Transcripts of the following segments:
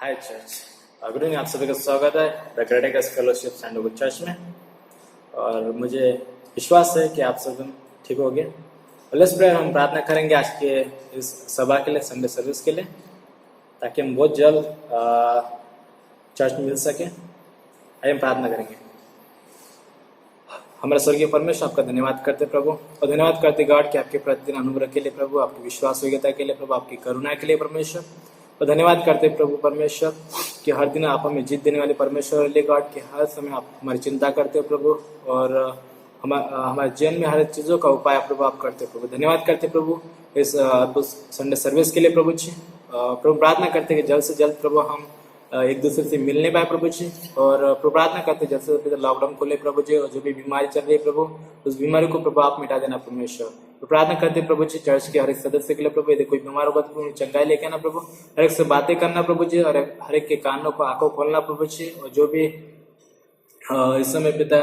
हाय church. Good evening, आप सभी का स्वागत है द ग्रेटेस्ट फेलोशिप सैंडोगो चर्च में। और मुझे विश्वास है कि आप सब ठीक होंगे। Let's pray. हम प्रार्थना करेंगे आज के इस सभा के लिए, संडे सर्विस के लिए, ताकि हम बहुत जल्द चर्च में मिल सके। आइए हम प्रार्थना करेंगे। हमारे स्वर्गीय परमेश्वर, आपका धन्यवाद करते प्रभु, और धन्यवाद करते गॉड कि आपके प्रतिदिन अनुग्रह के लिए प्रभु, आपकी विश्वास योग्यता के लिए प्रभु, आपकी करुणा के लिए परमेश्वर। और धन्यवाद करते प्रभु परमेश्वर कि हर दिन आप हमें जीत देने वाले परमेश्वर ले गॉड, कि हर समय आप हमारी चिंता करते हो प्रभु, और हमारे जीवन में हर चीज़ों का उपाय प्रभु आप करते प्रभु। धन्यवाद करते प्रभु इस संडे सर्विस के लिए प्रभु जी। प्रभु प्रार्थना करते कि जल्द से जल्द प्रभु हम एक दूसरे से मिलने पाए प्रभु जी। और प्रभु प्रार्थना करते जल्द से जल्द लॉकडाउन खोले प्रभु जी, और जो भी बीमारी चल रही है प्रभु, उस बीमारी को प्रभु आप मिटा देना परमेश्वर। तो प्रार्थना करते प्रभु जी चर्च के हर एक सदस्य के लिए प्रभु, यदि कोई बीमार होगा तो चंगाई लेके आना प्रभु, हर एक से बातें करना प्रभु जी, और हर एक के कानों को आंखों खोलना प्रभु जी। और जो भी इस समय पिता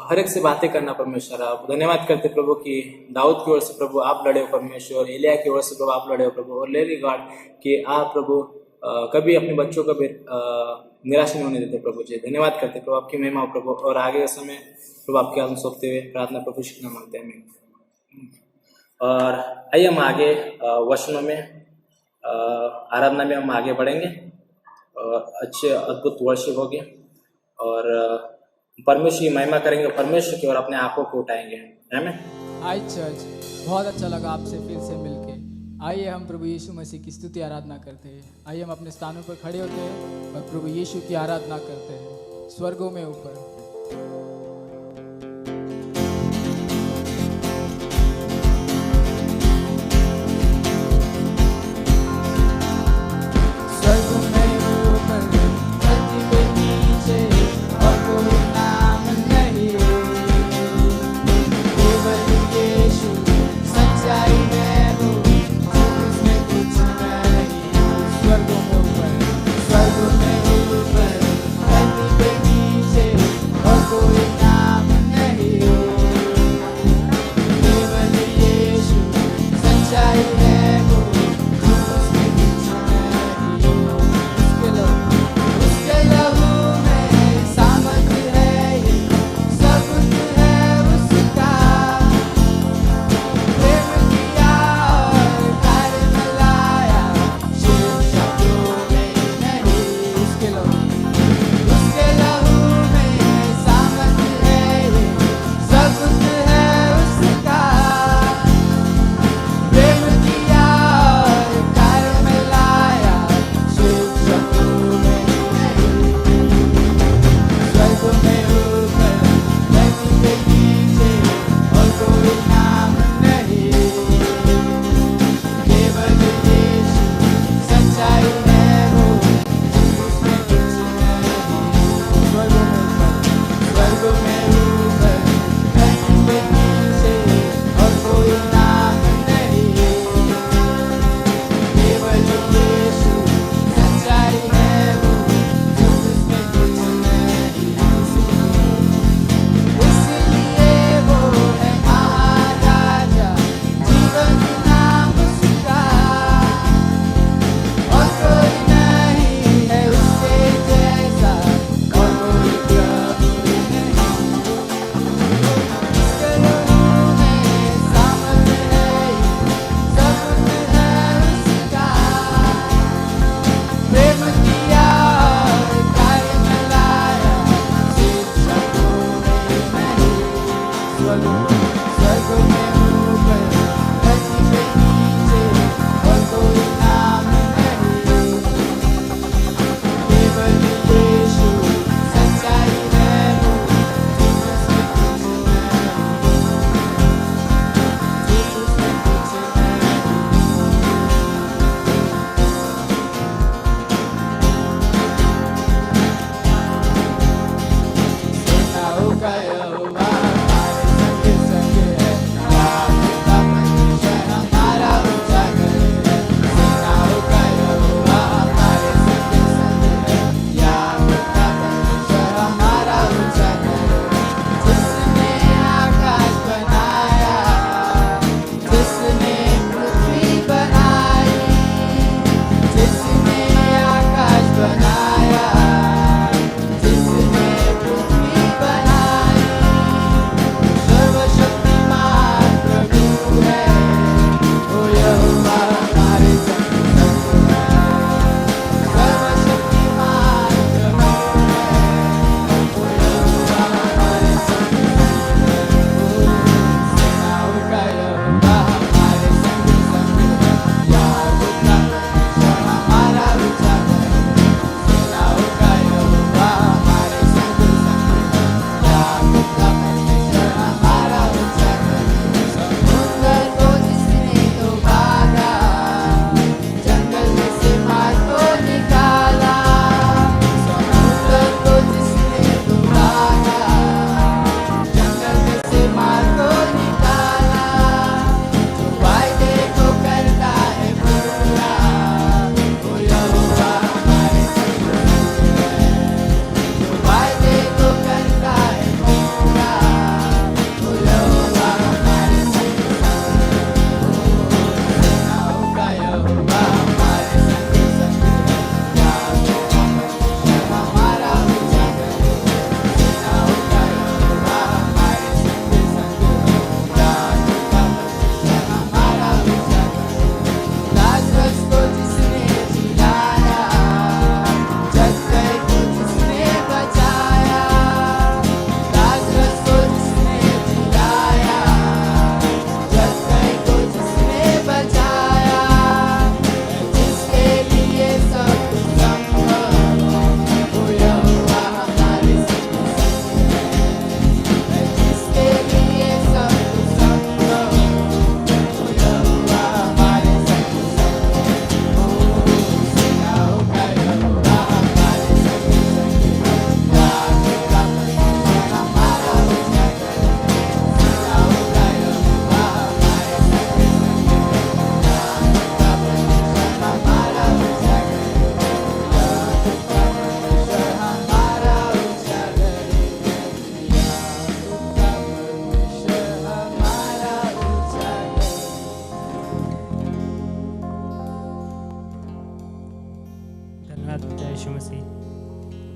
हर एक से बातें करना परमेश्वर। आप धन्यवाद करते प्रभु कि दाऊद की ओर से प्रभु आप लड़े हो परमेश्वर, एलिया की ओर से प्रभु आप लड़े हो प्रभु, और ले गॉड कि आप प्रभु कभी अपने बच्चों को भी निराश नहीं होने देते प्रभु जी। धन्यवाद करते प्रभु, आपकी महिमा हो प्रभु। और आगे के समय प्रभु आपके हाथ में सौंपते हुए प्रार्थना प्रभु शिक्षा मांगते हैं। और आइए हम आगे वचनों में आराधना में हम आगे बढ़ेंगे, और अच्छे अद्भुत वर्शिप होगी, और परमेश्वर की महिमा करेंगे, परमेश्वर की ओर अपने आंखों को उठाएंगे। आमीन। हाय चर्च, बहुत अच्छा लगा आपसे फिर से मिलके। आइए हम प्रभु यीशु मसीह की स्तुति आराधना करते हैं। आइए हम अपने स्थानों पर खड़े होते हैं और प्रभु यीशु की आराधना करते हैं स्वर्गों में ऊपर। Cool.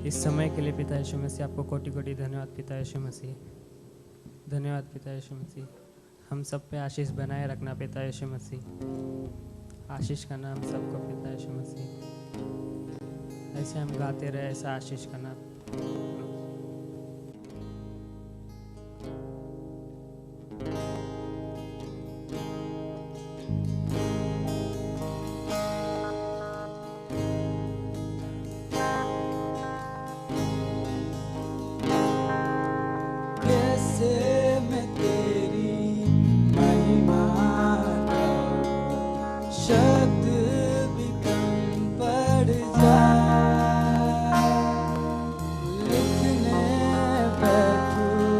इस समय के लिए पिता यीशु मसीह आपको कोटि कोटि धन्यवाद पिता यीशु मसीह। धन्यवाद पिता यीशु मसीह। हम सब पे आशीष बनाए रखना पिता यीशु मसीह। आशीष करना हम सबको पिता यीशु मसीह। ऐसे हम गाते रहे, ऐसा आशीष करना। कैसे मैं तेरी महिमा गाऊं, शब्द भी कम पड़ जाए। लिखने बैठूं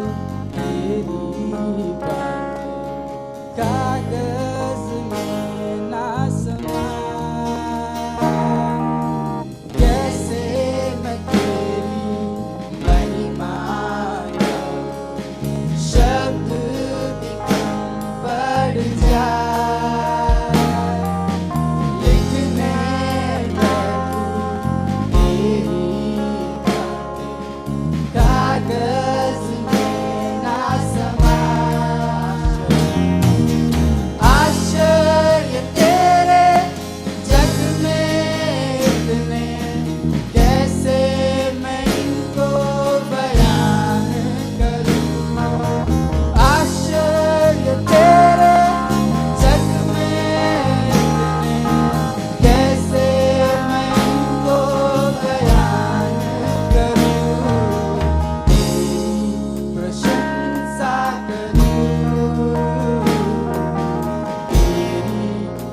तेरी बातें, कागज में ना समाए। कैसे मैं तेरी महिमा शब्द भी कम पड़ जाए। लिखने बैठूं तेरी बातें, कागज में ना समाए। आश्चर्य तेरे जग में इतने, कैसे मैं इनको बयान करूं। आश्चर्य तेरे जग में इतने, कैसे मैं इनको बयान करूं। तेरी प्रशंसा करूं, तेरी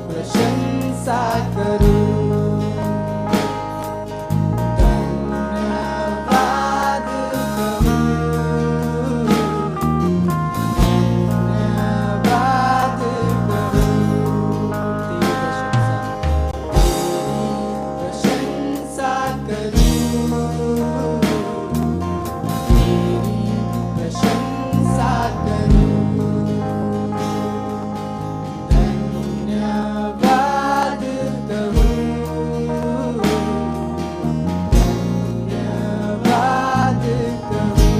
प्रशंसा करूं। धन्यवाद करूं, धन्यवाद करूं। तेरी प्रशंसा करूं, तेरी प्रशंसा करूं। धन्यवाद कहूं, धन्यवाद कहूं।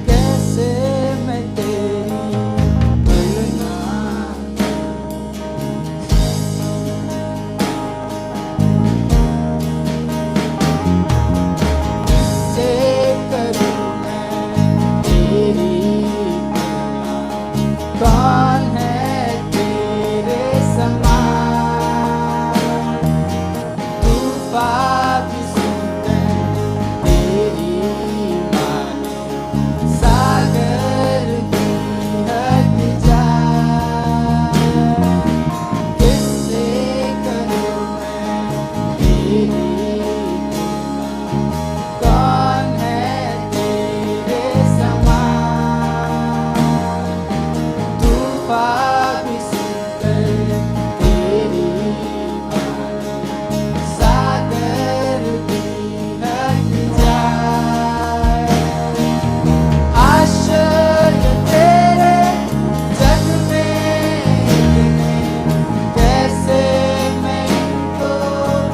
कैसे मैं तेरी तुलना किससे करूं मैं तेरी तुलना। कौन है तेरे समान। तूफान भी सुनकर तेरी माने, सागर भी हट जाए। किससे करूं मैं तेरी तुलना। कौन है तेरे समान। तूफान भी सुनकर तेरी माने, सागर भी हट जाए। आश्चर्य तेरे जग में इतने, कैसे मैं इनको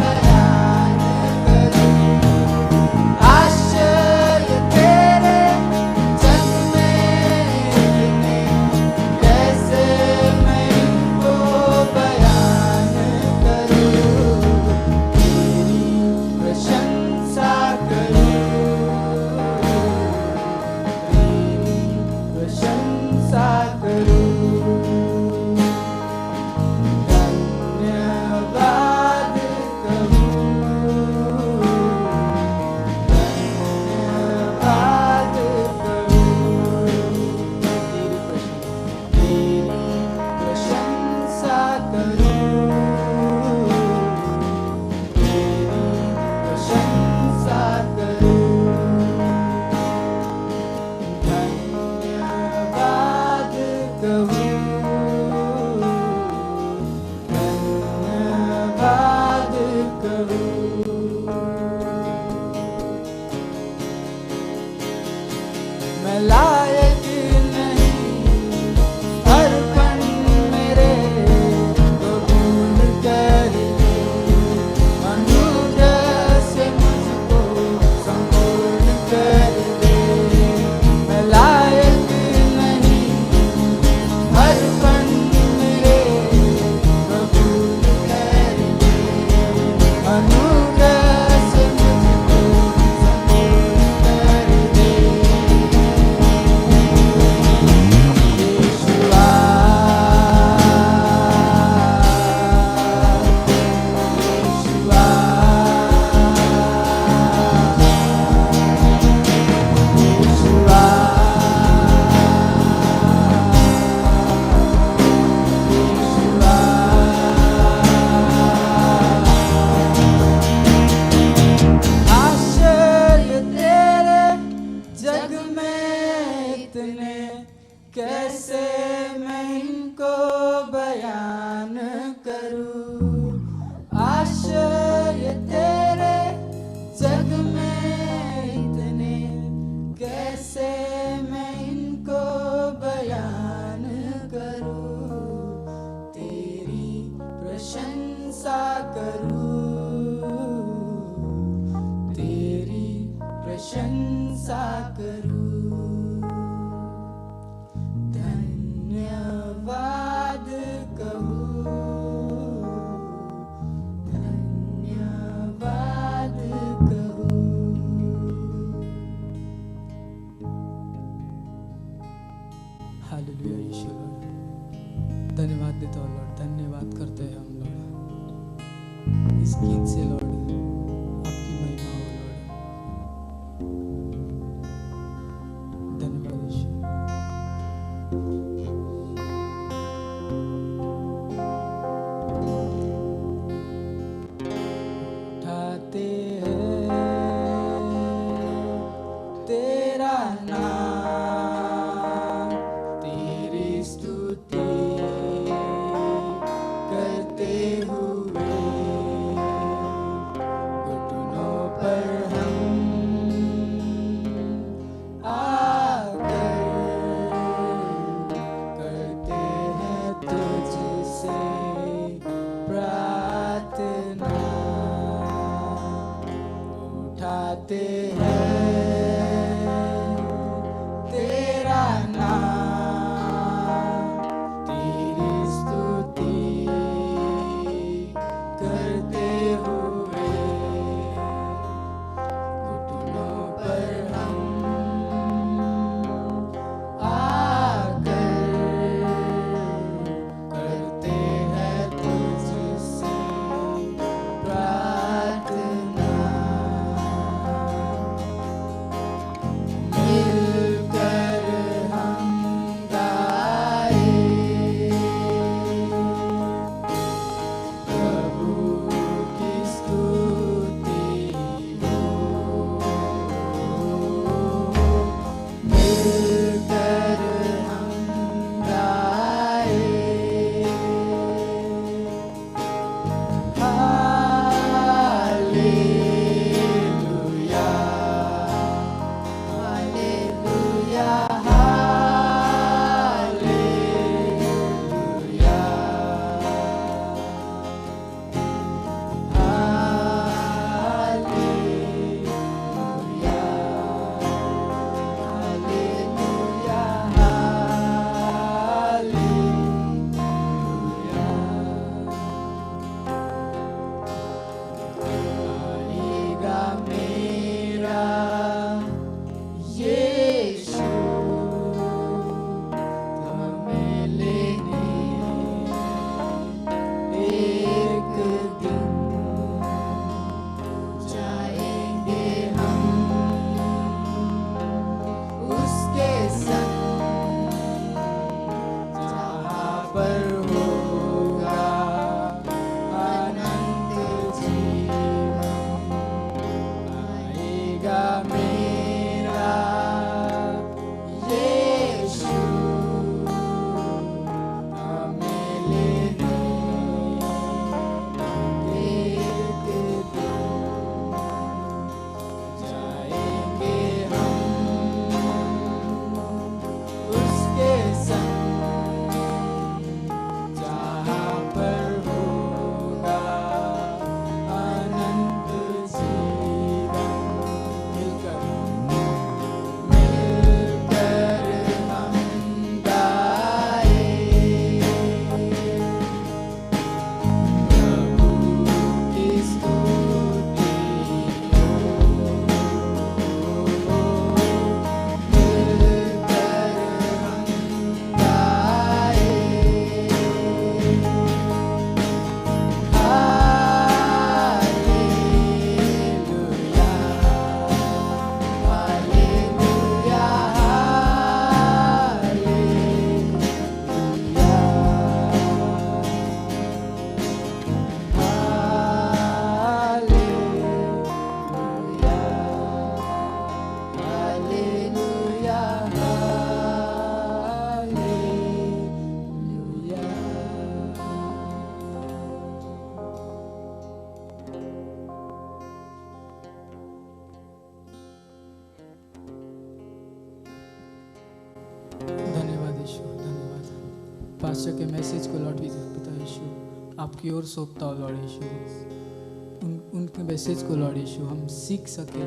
बयान करूं। आश्चर्य तेरे जग में इतने, कैसे मैं इनको बयान करूं। तेरी प्रशंसा करूं, तेरी प्रशंसा करूं। धन्यवाद कहूं, धन्यवाद कहूं। तेरी प्रशंसा करूं, तेरी प्रशंसा करूं। धन्यवाद कहूं, धन्यवाद कहूं। मैं लायक नहीं अर्पण कैसे मैं इनको बयान करूं। आश्चर्य तेरे जग में इतने, कैसे मैं इनको बयान करूं। तेरी प्रशंसा करूं, तेरी प्रशंसा करूं। धन्यवाद कहूं, धन्यवाद कहूं। हालेलुया यीशु लॉर्ड, धन्यवाद देता हूँ लॉर्ड, धन्यवाद करते हैं हम लॉर्ड। इस गीत से लॉर्ड आपकी महिमा हो लॉर्ड। धन्यवाद यीशु। उठाते हैं तेरा नाम, तेरी स्तुति करते हुए घुटनों पर हम आकर करते हैं तुझसे प्रार्थना। उठाते हैं तेरा नाम, तेरी स्तुति करते हुए घुटनों पर हम आकर करते हैं तुझसे प्रार्थना। मिलकर हम गाए प्रभु की स्तुति हो। मिलकर हम गाए hallelujah, hallelujah, hallelujah, hallelujah, hallelujah, hallelujah. आएगा मेरा यीशु हमें लेने एक दिन, जाएंगे हम उसके संग, जहाँ पर होगा अनंत जीवन। आएगा मेरा यीशु हमें लेने एक दिन, जाएंगे हम उसके संग, जहाँ पर होगा अनंत जीवन। मिलकर पास्टर के मैसेज को लॉर्ड पिता यीशु आपकी ओर सौंपता हूँ लॉर्ड यीशु। उनके मैसेज को लॉर्ड यीशु हम सीख सके,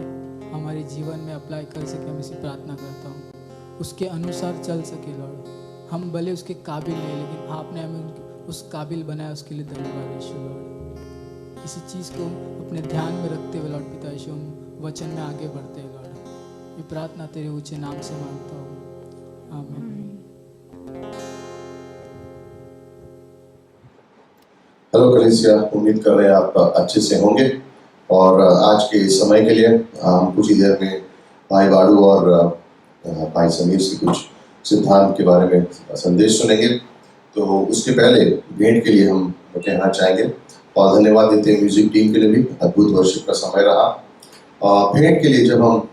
हमारे जीवन में अप्लाई कर सके, हम इसे प्रार्थना करता हूँ। उसके अनुसार चल सके लॉर्ड। हम भले उसके काबिल नहीं, लेकिन आपने हमें उस काबिल बनाया, उसके लिए धन्यवाद यीशु लॉर्ड। इसी चीज़ को अपने ध्यान में रखते हुए लॉर्ड पिता यीशु हम वचन में आगे बढ़ते हैं लॉर्ड। ये प्रार्थना तेरे ऊंचे नाम से मांगता हूँ, आमीन। हेलो कलीसिया, उम्मीद कर रहे हैं आप अच्छे से होंगे। और आज के समय के लिए हम कुछ ही देर में भाई बाड़ू और भाई समीर से कुछ सिद्धांत के बारे में संदेश सुनेंगे। तो उसके पहले भेंट के लिए हम कहना चाहेंगे और धन्यवाद देते हैं म्यूजिक टीम के लिए भी। अद्भुत वर्शिप का समय रहा। भेंट के लिए जब हम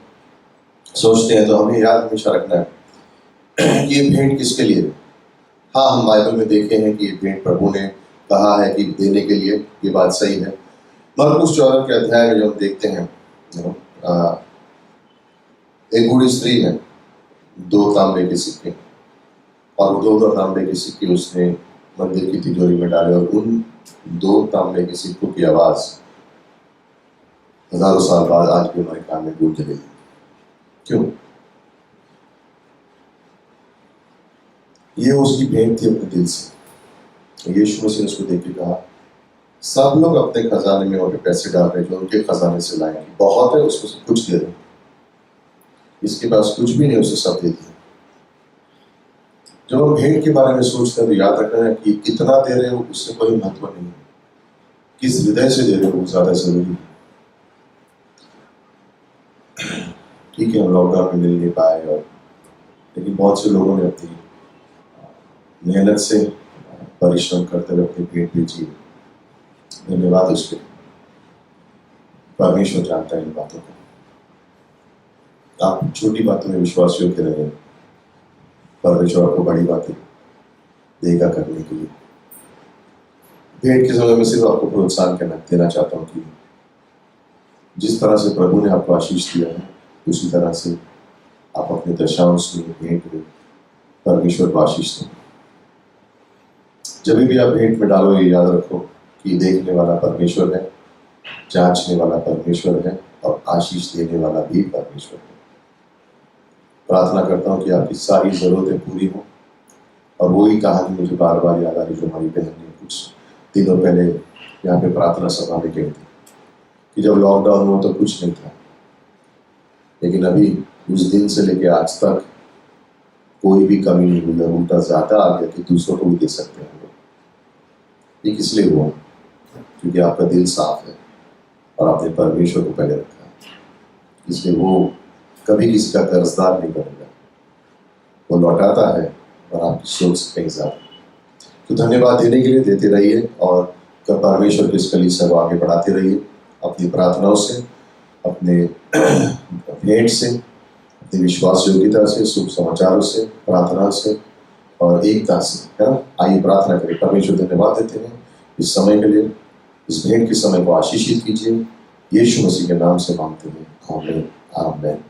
सोचते हैं तो हमें याद हमेशा रखना है कि ये भेंट किसके लिए है। हाँ, हम बाइबल में देखे हैं कि ये भेंट प्रभु ने कहा है कि देने के लिए, ये बात सही है। मरकुस 14 के अध्याय में जब देखते हैं, एक बूढ़ी स्त्री है, 2 तांबे के सिक्के, और 2 तांबे के सिक्के उसने मंदिर की तिजोरी में डाले, और उन 2 तांबे के सिक्कों की आवाज हजारों साल बाद आज भी हमारे कान में गूंज रही है। क्यों? ये उसकी भेंट थी अपने दिल से। यीशु मसीह ने उसको देख के कहा, सब लोग अपने खजाने में और पैसे डाल रहे जो उनके खजाने से लाएंगे, बहुत है उसको सब कुछ दे दो, इसके पास कुछ भी नहीं, उसे सब दे दिया। जब हम भेंट के बारे में सोचते हैं तो याद रखना है कि कितना दे रहे हो उससे कोई महत्व नहीं है, किस हृदय से दे रहे हो वो ज्यादा जरूरी है। ठीक है, हम लॉकडाउन में मिल नहीं पाए, और लेकिन बहुत से लोगों ने अपनी मेहनत से परिश्रम करते हुए अपनी भेंट भेजी। धन्यवाद उसके। परमेश्वर जानता है इन बातों को। आप छोटी बातों में विश्वास योग्य रहे, परमेश्वर आपको बड़ी बातें देगा करने के लिए। भेंट के समय में सिर्फ आपको प्रोत्साहन देना चाहता हूँ कि जिस तरह से प्रभु ने आपको आशीष दिया है, उसी तरह से आप अपने दशांश में, भेंट में परमेश्वर को आशीष दें। जब भी आप भेंट में डालो, ये याद रखो कि देखने वाला परमेश्वर है, जांचने वाला परमेश्वर है, और आशीष देने वाला भी परमेश्वर है। प्रार्थना करता हूँ कि आपकी सारी जरूरतें पूरी हों। और वही कहानी मुझे बार बार याद आ रही जो हमारी बहन ने कुछ दिनों पहले यहाँ पे प्रार्थना सभा में कही थी कि जब लॉकडाउन हुआ तो कुछ नहीं था, लेकिन अभी उस दिन से लेके आज तक कोई भी कमी नहीं हुई, और उल्टा ज्यादा आ गया कि दूसरों को भी दे सकते हैं। ये किस लिए हुआ? क्योंकि आपका दिल साफ है और आपने परमेश्वर को पहले रखा है, इसलिए वो कभी किसी का कर्जदार नहीं बनेगा, वो लौटाता है और आपकी सोच से कहीं ज्यादा। तो धन्यवाद देने के लिए देते रहिए, और परमेश्वर के इस कलीसिया को आगे बढ़ाते रहिए अपनी प्रार्थनाओं से, अपने भेंट से, अपनी विश्वास योग्यता से, शुभ समाचारों से, प्रार्थना से और एकता से, है ना। आइए प्रार्थना करें। परमेश्वर धन्यवाद देते हैं इस समय के लिए, इस भेंट के समय को आशीषित कीजिए, यीशु मसीह के नाम से मांगते हैं, आमीन आमीन।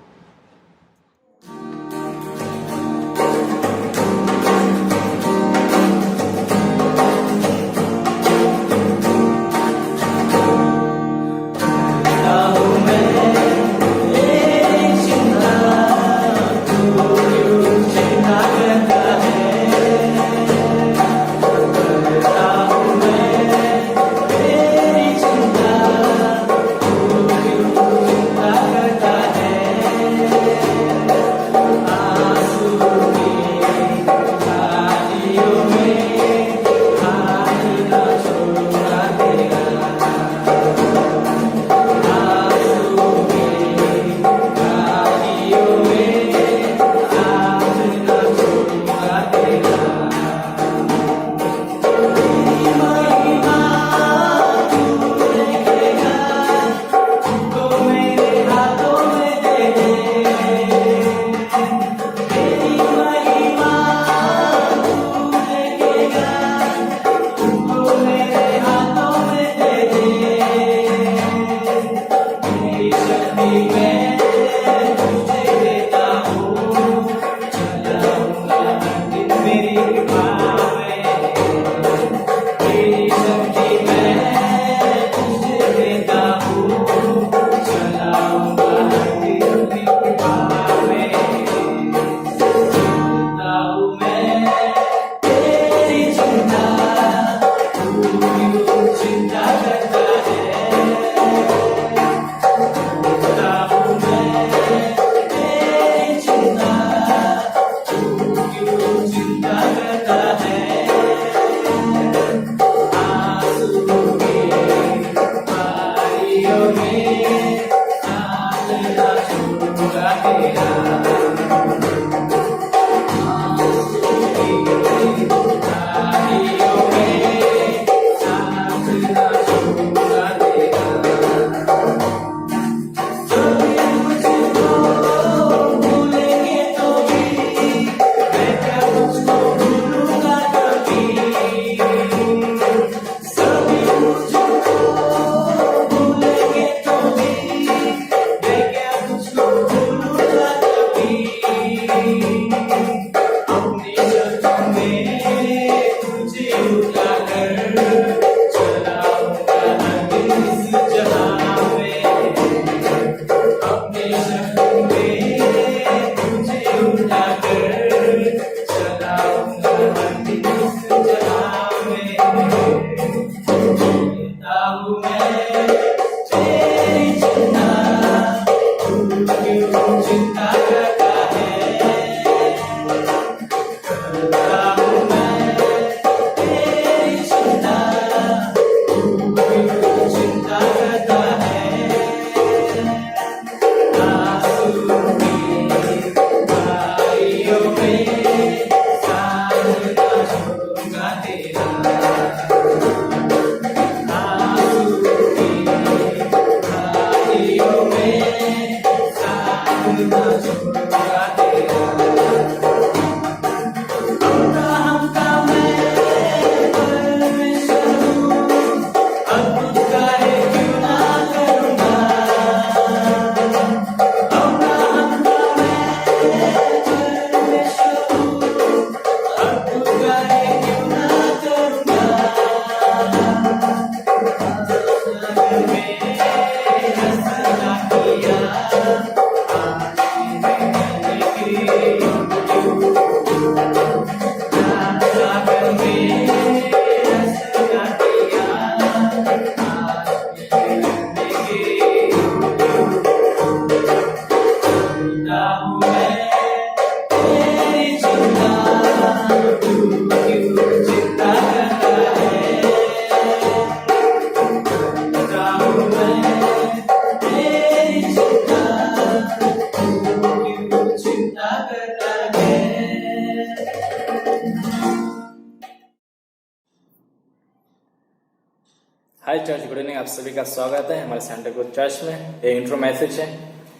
हाय चर्च, गुड इवनिंग। आप सभी का स्वागत है हमारे सेंटर ग्रुप चर्च में। ये इंट्रो मैसेज है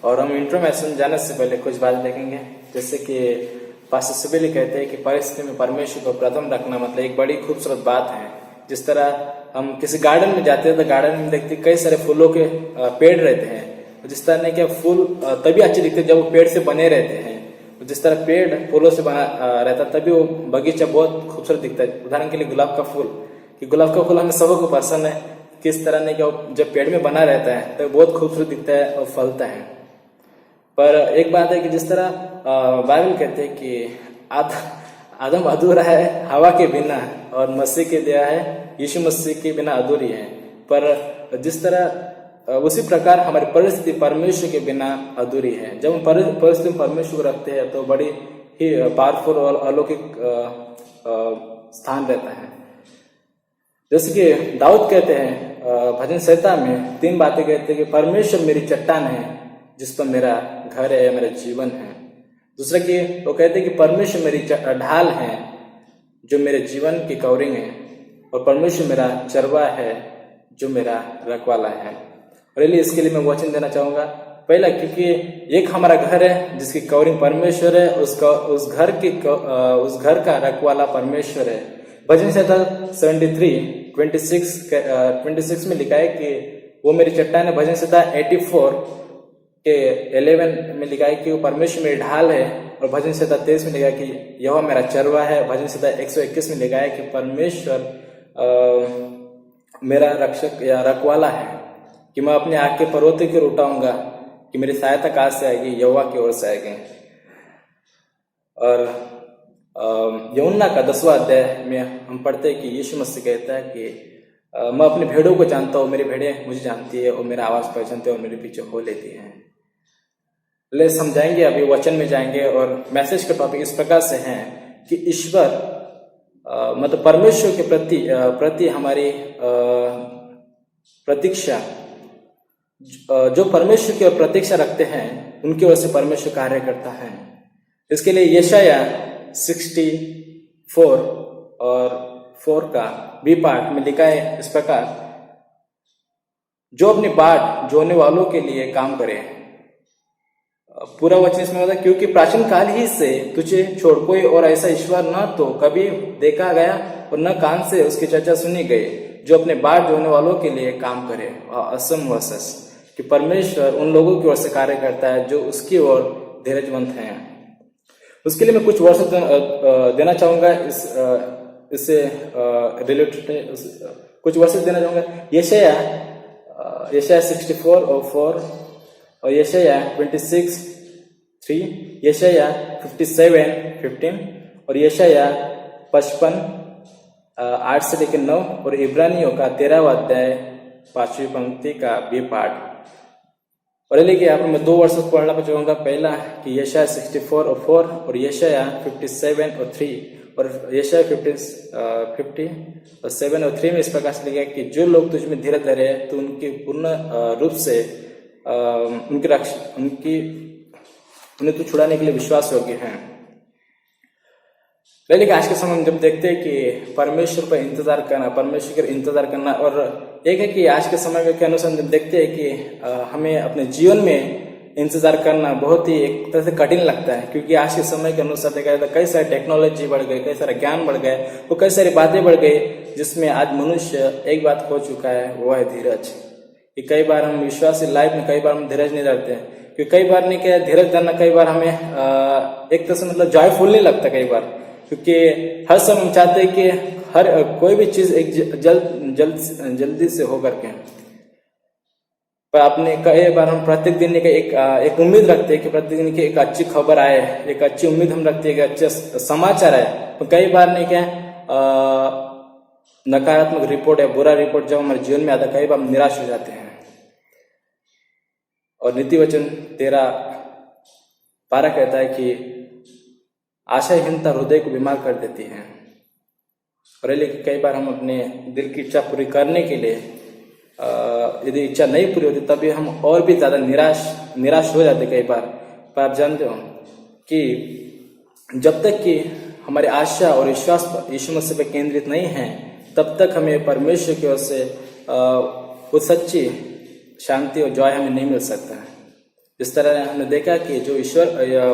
और हम इंट्रो मैसेज जाने से पहले कुछ बातें देखेंगे। जैसे कि पास्टर सिबिली कहते हैं कि परिस्थिति में परमेश्वर को प्रथम रखना मतलब एक बड़ी खूबसूरत बात है। जिस तरह हम किसी गार्डन में जाते हैं तो गार्डन में देखते कई सारे फूलों के पेड़ रहते हैं। जिस तरह के फूल तभी अच्छे दिखते जब वो पेड़ से बने रहते हैं। जिस तरह पेड़ फूलों से बना रहता तभी वो बगीचा बहुत खूबसूरत दिखता है। उदाहरण के लिए गुलाब का फूल, कि गुलाब का फूल हमें सबको पसंद है। किस तरह ने क्या जब पेड़ में बना रहता है तो बहुत खूबसूरत दिखता है और फलता है। पर एक बात है कि जिस तरह बाइबल कहते हैं कि आदम अधूरा है हवा के बिना और मसीह के दिया है यीशु मसीह के बिना अधूरी है। पर जिस तरह उसी प्रकार हमारी परिस्थिति परमेश्वर के बिना अधूरी है। जब हम परिस्थिति में परमेश्वर को रखते हैं तो बड़ी ही पावरफुल और अलौकिक स्थान रहता है। जैसे कि दाऊद कहते हैं भजन संहिता में 3 बातें कहते हैं कि परमेश्वर मेरी चट्टान है जिस पर मेरा घर है, मेरा जीवन है। दूसरा कि वो कहते हैं कि परमेश्वर मेरी ढाल है जो मेरे जीवन की कवरिंग है, और परमेश्वर मेरा चरवा है जो मेरा रखवाला है। और इसके लिए मैं वचन देना चाहूंगा। पहला, क्योंकि एक हमारा घर है जिसकी कवरिंग परमेश्वर है, उस घर का रखवाला परमेश्वर है। भजन संहिता 73:26 में लिखा है कि वो मेरी चट्टान है। भजन संहिता 84:11 में लिखा है कि वो परमेश्वर मेरी ढाल है। और भजन संहिता 23 में लिखा है कि यहोवा मेरा चरवा है। भजन संहिता 121 में लिखा है कि परमेश्वर मेरा रक्षक या रखवाला है, कि मैं अपने आग के पर्वतों की ओर उठाऊंगा, कि मेरी सहायता कहाँ से आएगी, यहोवा की ओर से आएगी। और यूहन्ना का 10वां अध्याय में हम पढ़ते हैं कि यीशु मसीह कहता है कि मैं अपने भेड़ों को जानता हूँ, मेरी भेड़ें मुझे जानती है और मेरा आवाज पहचानते हैं और मेरे पीछे हो लेती हैं। ले समझाएंगे, अभी वचन में जाएंगे। और मैसेज का टॉपिक इस प्रकार से है कि ईश्वर मतलब परमेश्वर के प्रति हमारी प्रतीक्षा, जो परमेश्वर की ओर प्रतीक्षा रखते हैं उनकी ओर से परमेश्वर कार्य करता है। इसके लिए यशाया 64 और 4 का बी पार्ट में लिखा है इस प्रकार, जो अपनी बाट जोड़ने वालों के लिए काम करे। पूरा वचन इसमें होता है, क्योंकि प्राचीन काल ही से तुझे छोड़ कोई और ऐसा ईश्वर न तो कभी देखा गया और न कान से उसकी चर्चा सुनी गई, जो अपने बाट जोड़ने वालों के लिए काम करे। और असम वसस कि परमेश्वर उन लोगों की ओर से कार्य करता है जो उसकी ओर धैर्यवंत हैं। उसके लिए मैं कुछ वर्ष देना चाहूंगा। इससे रिलेटेड कुछ वर्ष देना चाहूंगा। यशाया 64 और 4 और यशाया 26:3, यशाया 57:15 और यशाया 55:8 से लेकर 9 और इब्रानियों का 13वां अध्याय 5वीं पंक्ति का बी पाठ। और लेकिन यहाँ पर मैं 2 वर्सेस पढ़ना चाहूँगा। पहला कि यशाया 64:4 और यशाया 57:3 और यशाया 57:3 में इस प्रकार से लिखा है कि जो लोग तुझ में धीरज धरे हैं तो उनके पूर्ण रूप से उन्हें तो छुड़ाने के लिए विश्वास योग्य हैं। लेकिन आज के समय में जब देखते हैं कि परमेश्वर पर इंतजार करना, परमेश्वर का इंतजार करना, और एक है कि आज के समय के अनुसार जब देखते हैं कि हमें अपने जीवन में इंतजार करना बहुत ही एक तरह से कठिन लगता है, क्योंकि आज के समय के अनुसार देखा जाए तो कई सारी टेक्नोलॉजी बढ़ गई, कई सारा ज्ञान बढ़ गए, वो कई सारी बातें बढ़ गई, जिसमें आज मनुष्य एक बात खो चुका है, वो है धीरज। कि कई बार हम विश्वासी लाइफ में कई बार हम धीरज नहीं रखते हैं, क्योंकि कई बार नहीं क्या धीरज धरना कई बार हमें एक तरह से मतलब जॉयफुल नहीं लगता कई बार, क्योंकि हर समय हम चाहते हैं कि हर कोई भी चीज एक जल्दी से हो करके, पर अपने कई बार हम प्रत्येक दिन एक उम्मीद रखते हैं कि प्रत्येक दिन की एक अच्छी खबर आए, एक अच्छी उम्मीद हम रखते हैं कि अच्छे समाचार आए, तो कई बार नहीं क्या नकारात्मक रिपोर्ट या बुरा रिपोर्ट जब हमारे जीवन में आता है, कई बार हम निराश हो जाते हैं। और नीति वचन 13:12 कहता है कि आशाहीनता हृदय को बीमार कर देती है। और लेकिन कई बार हम अपने दिल की इच्छा पूरी करने के लिए यदि इच्छा नहीं पूरी होती तभी हम और भी ज्यादा निराश हो जाते कई बार। पर आप जानते हो कि जब तक कि हमारी आशा और विश्वास यीशु मसीह पर केंद्रित नहीं है, तब तक हमें परमेश्वर की ओर से वो सच्ची शांति और जॉय हमें नहीं मिल सकता है। जिस तरह हमने देखा कि जो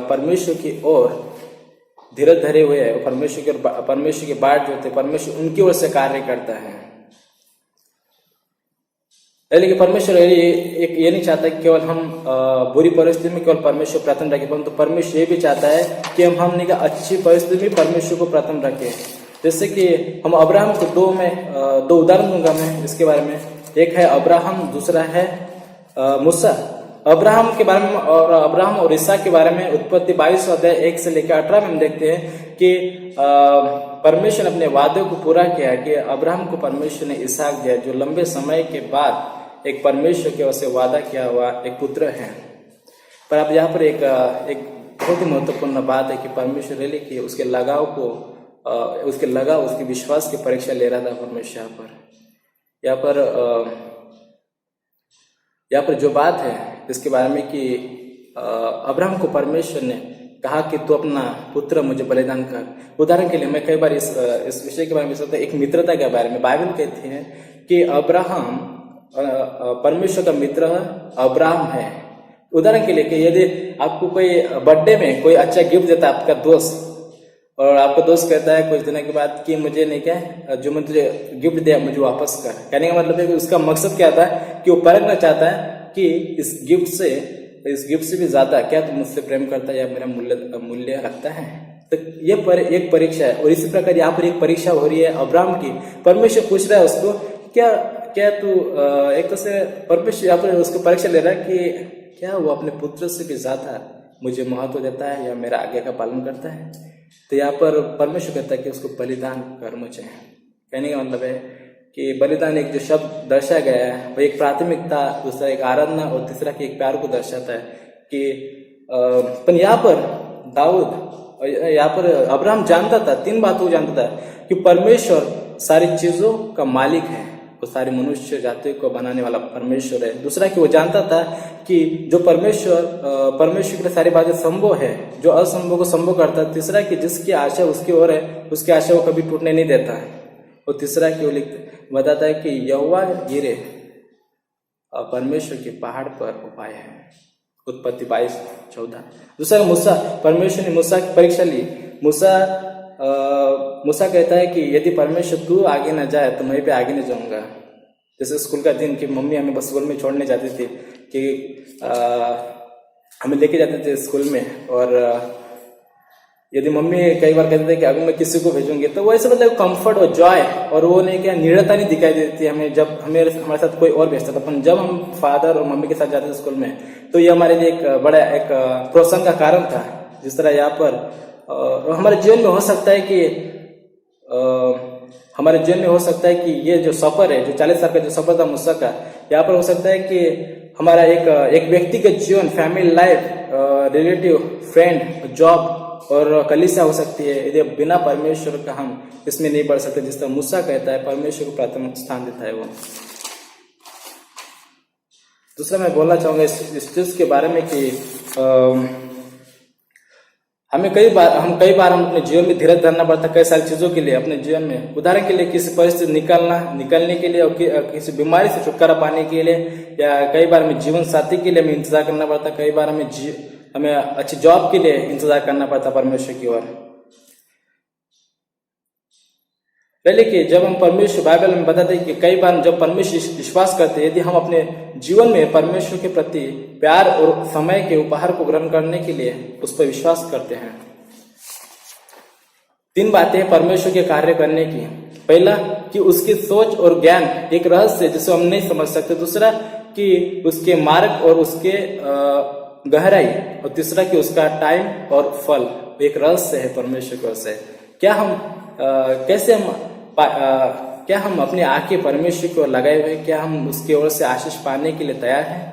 परमेश्वर की ओर धीरज धरे हुए है, परमेश्वर के बाट जो थे, परमेश्वर उनकी ओर से कार्य करता है। लेकिन परमेश्वर ये नहीं चाहता कि केवल हम बुरी परिस्थिति में केवल परमेश्वर प्रथम रखें, परंतु परमेश्वर ये भी चाहता है कि हमने का अच्छी परिस्थिति में परमेश्वर को प्रथम रखें। जैसे कि हम अब्राहम को दो उदाहरण दूंगा मैं इसके बारे में। एक है अब्राहम, दूसरा है मूसा। अब्राहम के बारे में और अब्राहम और इसहाक के बारे में उत्पत्ति 22 अध्याय 1 से लेकर 18 में हम देखते हैं कि परमेश्वर ने अपने वादे को पूरा किया कि अब्राहम को परमेश्वर ने इसहाक दिया, जो लंबे समय के बाद एक परमेश्वर की ओर से वादा किया हुआ एक पुत्र है। पर अब यहाँ पर एक बहुत ही महत्वपूर्ण बात है कि परमेश्वर ले कि उसके लगाव उसके विश्वास की परीक्षा ले रहा था परमेश्वर यहाँ पर जो बात है इसके बारे में कि अब्राहम को परमेश्वर ने कहा कि तू अपना पुत्र मुझे बलिदान कर। उदाहरण के लिए मैं कई बार इस विषय के बारे में सोचता हूं, एक मित्रता के बारे में बाइबल कहती है कि अब्राहम परमेश्वर का मित्र अब्राहम है। उदाहरण के लिए कि यदि आपको कोई बर्थडे में कोई अच्छा गिफ्ट देता है आपका दोस्त, और आपका दोस्त कहता है कुछ दिनों के बाद कि मुझे नहीं क्या जो मैं तुझे गिफ्ट दिया मुझे वापस कर, कहने का मतलब है कि उसका मकसद क्या था कि वो परखना चाहता है कि इस गिफ्ट से भी ज्यादा क्या तू मुझसे प्रेम करता है या मेरा मूल्य रखता है। तो ये एक परीक्षा है। और इसी प्रकार यहाँ पर एक परीक्षा हो रही है अब्राहम की। परमेश्वर पूछ रहा है उसको क्या तू एक तो से परमेश्वर यहाँ पर उसको परीक्षा ले रहा है कि क्या वो अपने पुत्र से भी ज्यादा मुझे महत्व देता है या मेरा आज्ञा का पालन करता है। तो यहाँ पर परमेश्वर कहता है कि उसको बलिदान कर मुझे। कहने का मतलब है कि बलिदान एक जो शब्द दर्शाया गया है वो एक प्राथमिकता, दूसरा एक आराधना और तीसरा कि एक प्यार को दर्शाता है कि पर यहाँ पर अब्राहम जानता था, 3 बातों को जानता था कि परमेश्वर सारी चीजों का मालिक है, वो सारी मनुष्य जातियों को बनाने वाला परमेश्वर है। दूसरा कि वो जानता था कि जो परमेश्वर के लिए सारी बातें संभव है, जो असंभव को संभव करता है। तीसरा कि जिसकी आशा उसकी ओर है उसकी आशा वो कभी टूटने नहीं देता है। और तीसरा कि वो बताता है कि यहोवा गिरे परमेश्वर के पहाड़ पर उपाय है। उत्पत्ति 22:14। दूसरा मूसा, परमेश्वर ने मूसा की परीक्षा ली। मूसा कहता है कि यदि परमेश्वर तू आगे न जाए तो मैं भी आगे नहीं जाऊंगा। जैसे स्कूल का दिन कि मम्मी हमें बस स्कूल में छोड़ने जाती थी कि हमें लेके जाते थे स्कूल में, और यदि मम्मी कई बार कहते थे कि अभी मैं किसी को भेजूंगी तो वो ऐसे मतलब कंफर्ट और जॉय और वो नहीं क्या निडरता नहीं दिखाई देती हमें जब हमारे साथ कोई और भेजता था। पर जब हम फादर और मम्मी के साथ जाते थे स्कूल में तो ये हमारे लिए एक बड़ा एक प्रोत्साहन का कारण था। जिस तरह यहाँ पर हमारे जीवन में हो सकता है कि ये जो सफर है, जो 40 साल का जो सफर था मूसा का, यहाँ पर हो सकता है कि हमारा एक व्यक्ति का जीवन, family life, relative, friend, job और कलीसिया हो सकती है, यदि बिना परमेश्वर का हम इसमें नहीं बढ़ सकते। जिस तरह मूसा कहता है परमेश्वर को प्राथमिक स्थान देता है वो। दूसरा मैं बोलना चाहूंगा इस चीज के बारे में कि हम कई बार हम अपने जीवन में धीरज धरना पड़ता है कई सारी चीजों के लिए अपने जीवन में। उदाहरण के लिए किसी परिस्थिति निकलने के लिए और किसी बीमारी से छुटकारा पाने के लिए, या कई बार हमें जीवन साथी के लिए हमें इंतजार करना पड़ता है, कई बार हमें अच्छी जॉब के लिए इंतजार करना पड़ता परमेश्वर की ओर। पहले कि जब हम परमेश्वर, बाइबल में बताते हैं कि कई बार जब परमेश्वर विश्वास करते हैं, यदि हम अपने जीवन में परमेश्वर के प्रति प्यार और समय के उपहार को ग्रहण करने के लिए उस पर विश्वास करते हैं। 3 बातें हैं परमेश्वर के कार्य करने की। पहला कि उसकी सोच और ज्ञान एक रहस्य जिसे हम नहीं समझ सकते। दूसरा कि उसके मार्ग और उसके गहराई। और तीसरा कि उसका टाइम और फल एक रहस्य है परमेश्वर की ओर से। क्या हम अपनी आंखें परमेश्वर की ओर लगाए हुए, क्या हम उसकी ओर से आशीष पाने के लिए तैयार हैं?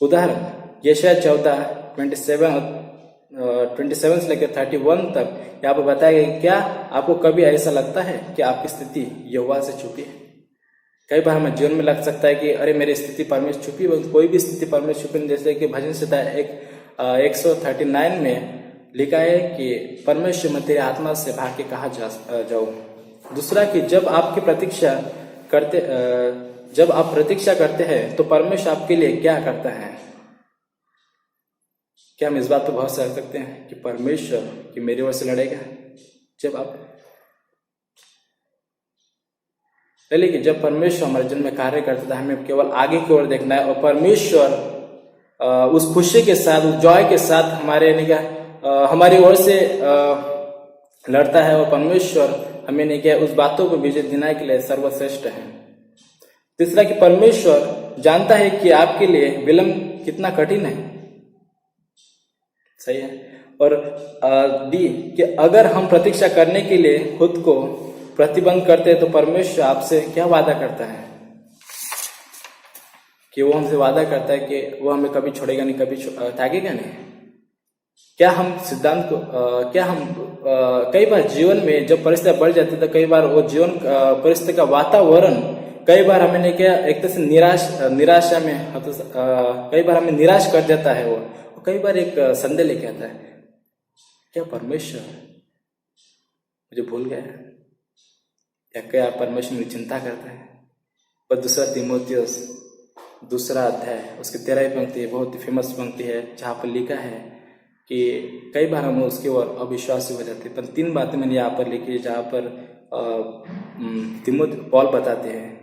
उदाहरण यशायाह 14:27 से लेकर 31 तक यहाँ पर बताया गया। क्या आपको कभी ऐसा लगता है कि आपकी स्थिति यहोवा से छुपी है? कई बार हमें जीवन में लग सकता है कि अरे मेरी स्थिति परमेश्वर छुपी है। कोई भी स्थिति परमेश्वर छुपी नहीं। जैसे कि भजन संहिता 139 में लिखा है कि परमेश्वर मैं तेरी आत्मा से भाग के कहाँ जाऊं। दूसरा कि जब आप प्रतीक्षा करते हैं तो परमेश्वर आपके लिए क्या करता है? क्या हम इस बात पर भरोसा रख सकते हैं कि परमेश्वर कि मेरी ओर से लड़ेगा? जब परमेश्वर हमारे जीवन में कार्य करता है, हमें केवल आगे की ओर देखना है और परमेश्वर उस खुशी के साथ, उस जॉय के साथ हमारी ओर से लड़ता है। और परमेश्वर हमें नहीं क्या उस बातों को विजय दिलाने के लिए सर्वश्रेष्ठ है। तीसरा कि परमेश्वर जानता है कि आपके लिए विलंब कितना कठिन है। सही है। और डी कि अगर हम प्रतीक्षा करने के लिए खुद को प्रतिबंध करते हैं तो परमेश्वर आपसे क्या वादा करता है? कि वो हमसे वादा करता है कि वो हमें कभी छोड़ेगा नहीं, कभी त्यागेगा नहीं। क्या हम कई बार जीवन में जब परिस्थितियां बढ़ जाती है तो कई बार वो जीवन परिस्थिति का वातावरण कई बार हमें नहीं क्या एक तरह से निराशा में कई बार हमें निराश कर देता है। वो कई बार एक संदेह लेके आता है, क्या परमेश्वर मुझे भूल गया है, या क्या परमेश्वर मेरी चिंता करता है? और 2 तीमुथियुस 2 अध्याय उसकी 13वीं पंक्ति बहुत ही फेमस पंक्ति है, जहाँ पर लिखा है कि कई बार हम उसकी ओर अविश्वासी हो जाते हैं। पर 3 बातें मैंने यहाँ पर लिखी है जहाँ पर पौल बताते हैं।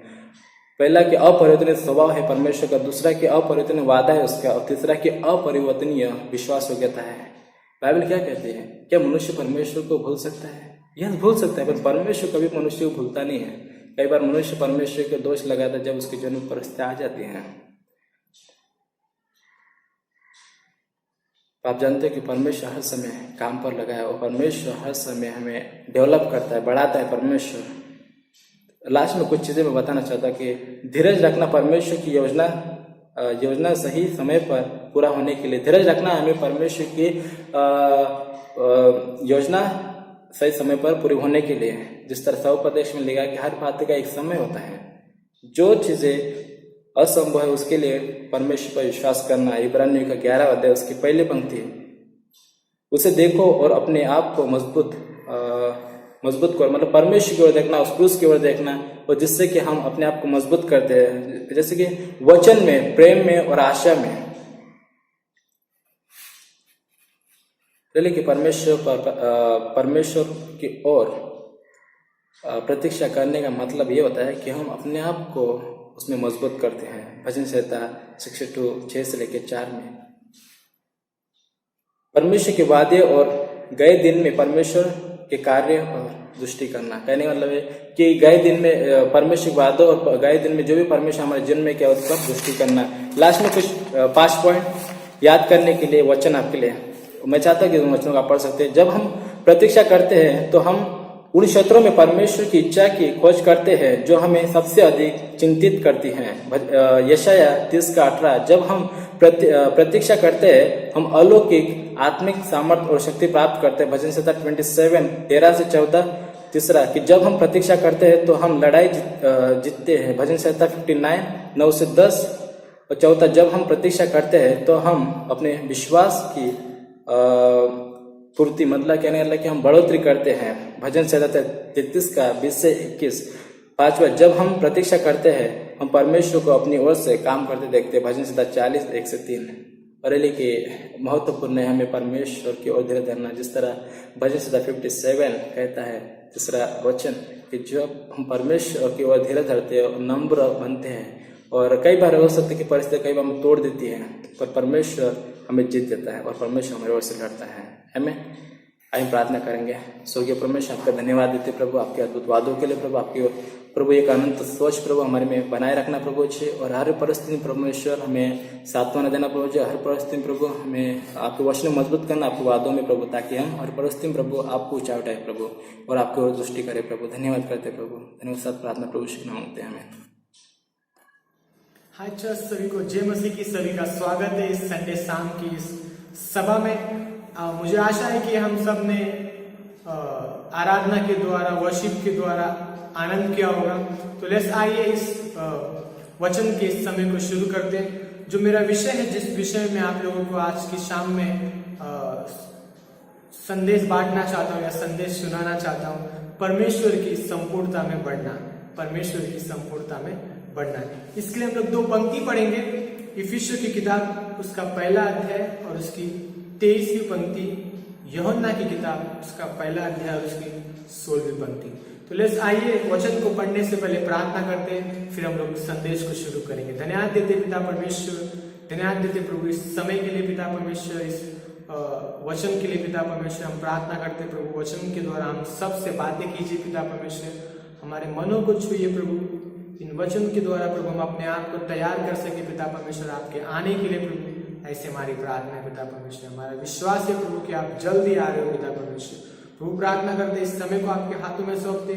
पहला कि अपरिवर्तनीय स्वभाव है परमेश्वर का, दूसरा कि अपरिवर्तनीय वादा है उसका, और तीसरा कि अपरिवर्तनीय विश्वास योग्यता है। बाइबल क्या कहती है? क्या मनुष्य परमेश्वर को भूल सकता है? यह भूल सकता है, पर परमेश्वर कभी मनुष्य को भूलता नहीं है। कई बार मनुष्य परमेश्वर के दोष लगाता है जब उसके जीवन में परिस्थितियां आ जाती हैं। आप जानते हैं कि परमेश्वर हर समय काम पर लगा है और परमेश्वर हर समय हमें डेवलप करता है, बढ़ाता है परमेश्वर। लास्ट में कुछ चीजें मैं बताना चाहता कि धीरज रखना परमेश्वर की योजना सही समय पर पूरा होने के लिए। धीरज रखना हमें परमेश्वर की योजना सही समय पर पूरी होने के लिए। जिस तरह सौपदेश में लिखा है कि हर बात का एक समय होता है। जो चीजें असंभव है उसके लिए परमेश्वर पर विश्वास करना। इब्रानियों का 11 अध्याय उसकी पहली पंक्ति, उसे देखो और अपने आप को मजबूत करो, मतलब परमेश्वर की ओर देखना, उस क्रूस की ओर देखना, और जिससे कि हम अपने आप को मजबूत करते हैं, जैसे कि वचन में, प्रेम में और आशा में। कि परमेश्वर की ओर प्रतीक्षा करने का मतलब ये होता है कि हम अपने आप को उसमें मजबूत करते हैं। भजन संहिता 62:6 से लेकर 4 में परमेश्वर के वादे और गए दिन में परमेश्वर के कार्य और दृष्टि करना। कहने का मतलब है कि गए दिन में परमेश्वर के वादों और गए दिन में जो भी परमेश्वर हमारे जीवन में क्या उसका दृष्टि करना। लास्ट में कुछ 5 पॉइंट याद करने के लिए वचन आपके लिए मैं चाहता हूँ कि उन वचनों को आप पढ़ सकते हैं। जब हम प्रतीक्षा करते हैं तो हम उन क्षेत्रों में परमेश्वर की इच्छा की खोज करते हैं जो हमें सबसे अधिक चिंतित करती हैं। यशाया 30:18, जब हम प्रतीक्षा करते हैं हम अलौकिक आत्मिक सामर्थ्य और शक्ति प्राप्त करते हैं। भजन संहिता 27:13-14। तीसरा कि जब हम प्रतीक्षा करते हैं तो हम लड़ाई जीतते हैं। भजन संहिता 59:9-10। और चौथा, जब हम प्रतीक्षा करते हैं तो हम अपने विश्वास की पूर्ति मतलब कहने लगे कि हम बढ़ोतरी करते हैं। भजन संहिता 33:20-21। पांचवा, जब हम प्रतीक्षा करते हैं हम परमेश्वर को अपनी ओर से काम करते देखते हैं। भजन संहिता 40:1-3। बरेली के महत्वपूर्ण है हमें परमेश्वर की ओर धीरे धरना, जिस तरह भजन संहिता 57 कहता है तीसरा वचन कि जब हम परमेश्वर की ओर धीरे धरते हैं और नम्र बनते हैं, और कई बार हो सकती है कि परिस्थिति कई बार हमें तोड़ देती है, पर परमेश्वर हमें जीत देता है और परमेश्वर हमारे ओर से लड़ता है। हमें आइए प्रार्थना करेंगे। स्वर्गीय परमेश्वर, आपका धन्यवाद देते प्रभु, आपके अद्भुत वादों के लिए प्रभु, आपकी प्रभु एक अनंत सोच प्रभु हमारे में बनाए रखना प्रभु जी, और हर परिस्थिति परमेश्वर हमें सात्वना देना प्रभु जी। हर परिस्थिति प्रभु हमें आपके वचन में मजबूत करना, आपके वादों में प्रभु, ताकि हम हर परिस्थिति में प्रभु आपको ऊंचा उठाए प्रभु और आपकी ओर दृष्टि करे प्रभु। धन्यवाद करते प्रभु, धन्यवाद साथ प्रार्थना प्रभु श्री नाम मांगते हैं हमें। हाय चर्च, सभी को जय मसीह की सभी का स्वागत है इस संडे शाम की इस सभा में। मुझे आशा है कि हम सब ने आराधना के द्वारा, वर्शिप के द्वारा आनंद किया होगा। तो लेट्स आइए इस वचन के इस समय को शुरू करते हैं। जो मेरा विषय है, जिस विषय में आप लोगों को आज की शाम में संदेश बांटना चाहता हूँ या संदेश सुनाना चाहता हूँ, परमेश्वर की संपूर्णता में बढ़ना, परमेश्वर की संपूर्णता में बढ़ना। इसके लिए हम लोग 2 पंक्ति पढ़ेंगे। इफिसियों की किताब उसका पहला अध्याय और उसकी 23वीं पंक्ति, यूहन्ना की किताब उसका पहला अध्याय और उसकी 16वीं पंक्ति। तो लेट्स आइए वचन को पढ़ने से पहले प्रार्थना करते हैं, फिर हम लोग संदेश को शुरू करेंगे। धन्यवाद देते पिता परमेश्वर, धन्यवाद देते प्रभु इस समय के लिए पिता परमेश्वर, इस वचन के लिए पिता परमेश्वर। हम प्रार्थना करते प्रभु, वचन के द्वारा हम सबसे बातें कीजिए पिता परमेश्वर, हमारे मनों को छूइए प्रभु। इन वचन के द्वारा प्रभु हम अपने आप को तैयार कर सके पिता परमेश्वर आपके आने के लिए प्रभु। ऐसे हमारी प्रार्थना है पिता परमेश्वर। हमारा विश्वास है प्रभु कि आप जल्दी आ रहे हो पिता परमेश्वर। प्रभु प्रार्थना करते इस समय को आपके हाथों में सौंपते,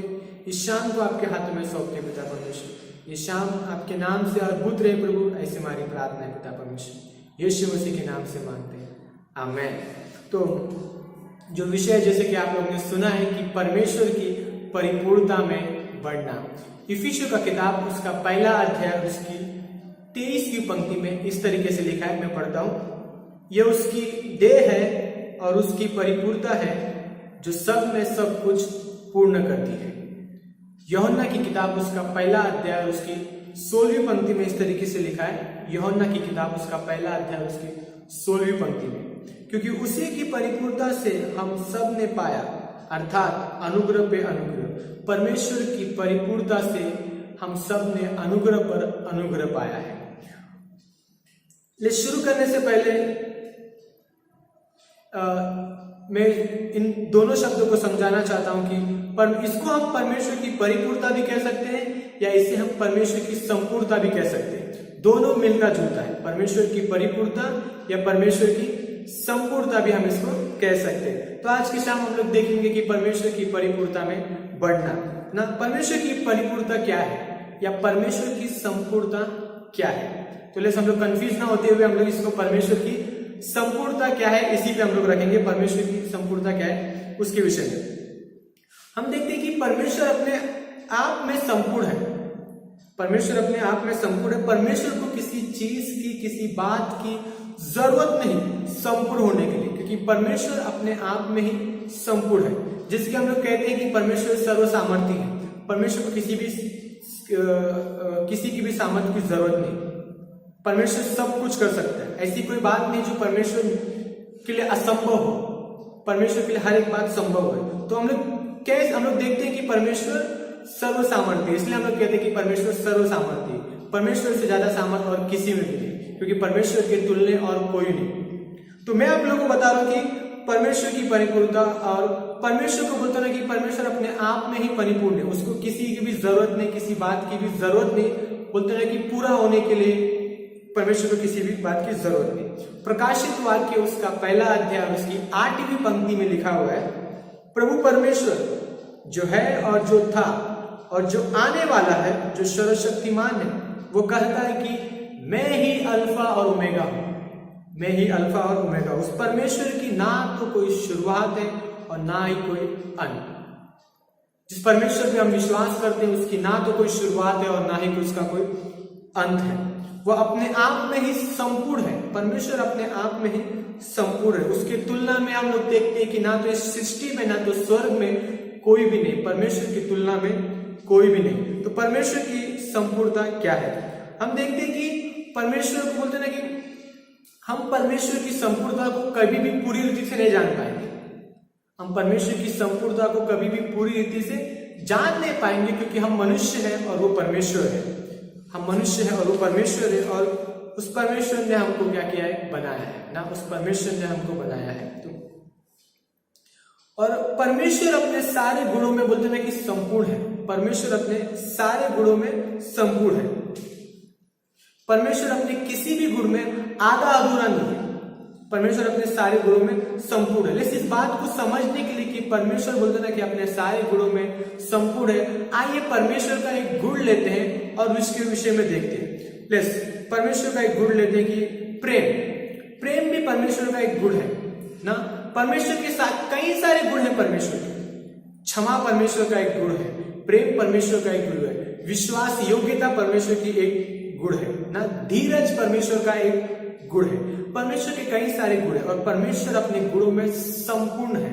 इस शाम को आपके हाथों में सौंपते पिता परमेश्वर। ये शाम आपके नाम से अद्भुत रहे प्रभु, ऐसे हमारी प्रार्थना है पिता परमेश्वर। यीशु मसीह के नाम से मांगते हैं, आमेन। तो जो विषय जैसे कि आप लोगों ने सुना है कि परमेश्वर की परिपूर्णता में बढ़ना। इफिसियों का किताब उसका पहला अध्याय उसकी 23वीं पंक्ति में इस तरीके से लिखा है, मैं पढ़ता हूं। यह उसकी देह है और उसकी परिपूर्णता है जो सब में सब कुछ पूर्ण करती है। यूहन्ना की किताब उसका पहला अध्याय उसकी 16वीं पंक्ति में इस तरीके से लिखा है। यूहन्ना की किताब उसका पहला अध्याय उसकी 16वीं पंक्ति में, क्योंकि उसी की परिपूर्णता से हम सब ने पाया, अर्थात अनुग्रह पे अनुग्रह। परमेश्वर की परिपूर्णता से हम सब ने अनुग्रह पर अनुग्रह पाया है। ले शुरू करने से पहले मैं इन दोनों शब्दों को समझाना चाहता हूं कि इसको हम परमेश्वर की परिपूर्णता भी कह सकते हैं या इसे हम परमेश्वर की संपूर्णता भी कह सकते हैं। दोनों मिलता जुलता है, परमेश्वर की परिपूर्णता या परमेश्वर की संपूर्णता भी हम इसको कह सकते हैं। तो आज की शाम हम लोग देखेंगे कि परमेश्वर की परिपूर्णता में बढ़ना ना, परमेश्वर की परिपूर्णता क्या है या परमेश्वर की संपूर्णता क्या है। तो लेकिन हम लोग कंफ्यूज ना होते हुए हम लोग इसको परमेश्वर की संपूर्णता क्या है इसी पे हम लोग रखेंगे। परमेश्वर की संपूर्णता क्या है उसके विषय में हम देखते हैं कि परमेश्वर अपने आप में संपूर्ण है। परमेश्वर अपने आप में संपूर्ण है। परमेश्वर को किसी चीज की, किसी बात की जरूरत नहीं संपूर्ण होने के लिए, क्योंकि परमेश्वर अपने आप में ही संपूर्ण है। जिसके हम लोग कहते हैं कि परमेश्वर सर्वसामर्थी है। परमेश्वर को किसी की भी सामर्थ्य की जरूरत नहीं। परमेश्वर सब कुछ कर सकता है। ऐसी कोई बात नहीं जो परमेश्वर के लिए असंभव हो। परमेश्वर के लिए हर एक बात संभव है। तो हम लोग देखते हैं कि परमेश्वर सर्वसामर्थ्य, इसलिए हम लोग कहते हैं कि परमेश्वर सर्वसामर्थ्य। परमेश्वर से ज्यादा सामर्थ्य और किसी में भी नहीं, क्योंकि परमेश्वर के तुलने और कोई नहीं। तो मैं आप लोगों को बता रहा हूं कि परमेश्वर की परिपूर्णता, और परमेश्वर को बोलता है कि परमेश्वर अपने आप में ही परिपूर्ण है। उसको किसी की भी जरूरत नहीं, किसी बात की भी जरूरत नहीं। बोलते हैं कि पूरा होने के लिए परमेश्वर को किसी भी बात की जरूरत नहीं। प्रकाशित वाक्य उसका पहला अध्याय उसकी 8वीं पंक्ति में लिखा हुआ है, प्रभु परमेश्वर जो है और जो था और जो आने वाला है, जो सर्वशक्तिमान है, वो कहता है कि मैं ही अल्फा और ओमेगा हूं, मैं ही अल्फा और ओमेगा। उस परमेश्वर की ना तो कोई शुरुआत है और ना ही कोई अंत। जिस परमेश्वर पे हम विश्वास करते हैं उसकी ना तो कोई शुरुआत है और ना ही उसका कोई अंत है। वो अपने आप में ही संपूर्ण है। परमेश्वर अपने आप में ही संपूर्ण है। उसकी तुलना में हम लोग देखते हैं कि ना तो इस सृष्टि में ना तो स्वर्ग में कोई भी नहीं, परमेश्वर की तुलना में कोई भी नहीं। तो परमेश्वर की संपूर्णता क्या है? हम देखते हैं कि परमेश्वर को बोलते ना कि हम परमेश्वर की संपूर्णता को कभी भी पूरी रीति से नहीं जान पाएंगे। हम परमेश्वर की संपूर्णता को कभी भी पूरी रीति से जान नहीं पाएंगे, क्योंकि हम मनुष्य हैं और वो परमेश्वर है। हम मनुष्य हैं और वो परमेश्वर है, और उस परमेश्वर ने हमको क्या किया है? बनाया है ना। उस परमेश्वर ने हमको बनाया है। तो और परमेश्वर अपने सारे गुणों में बोलते हैं कि संपूर्ण है। परमेश्वर अपने सारे गुणों में संपूर्ण है। परमेश्वर अपने किसी भी गुण में आधा अधूरा नहीं है। परमेश्वर अपने सारे गुणों में संपूर्ण है। लेकिन इस बात को समझने के लिए कि परमेश्वर बोलते हैं कि अपने सारे गुणों में संपूर्ण है, आइए परमेश्वर का एक गुण लेते हैं और उसके विषय में देखते हैं। परमेश्वर का एक गुण लेते हैं कि प्रेम भी परमेश्वर का एक गुण है ना। परमेश्वर के साथ कई सारे गुण है परमेश्वर के। क्षमा परमेश्वर का एक गुण है, प्रेम परमेश्वर का एक गुण है, विश्वास योग्यता परमेश्वर की एक गुण है ना, धीरज परमेश्वर का एक गुण है। परमेश्वर के कई सारे गुण है और परमेश्वर अपने गुणों में संपूर्ण है।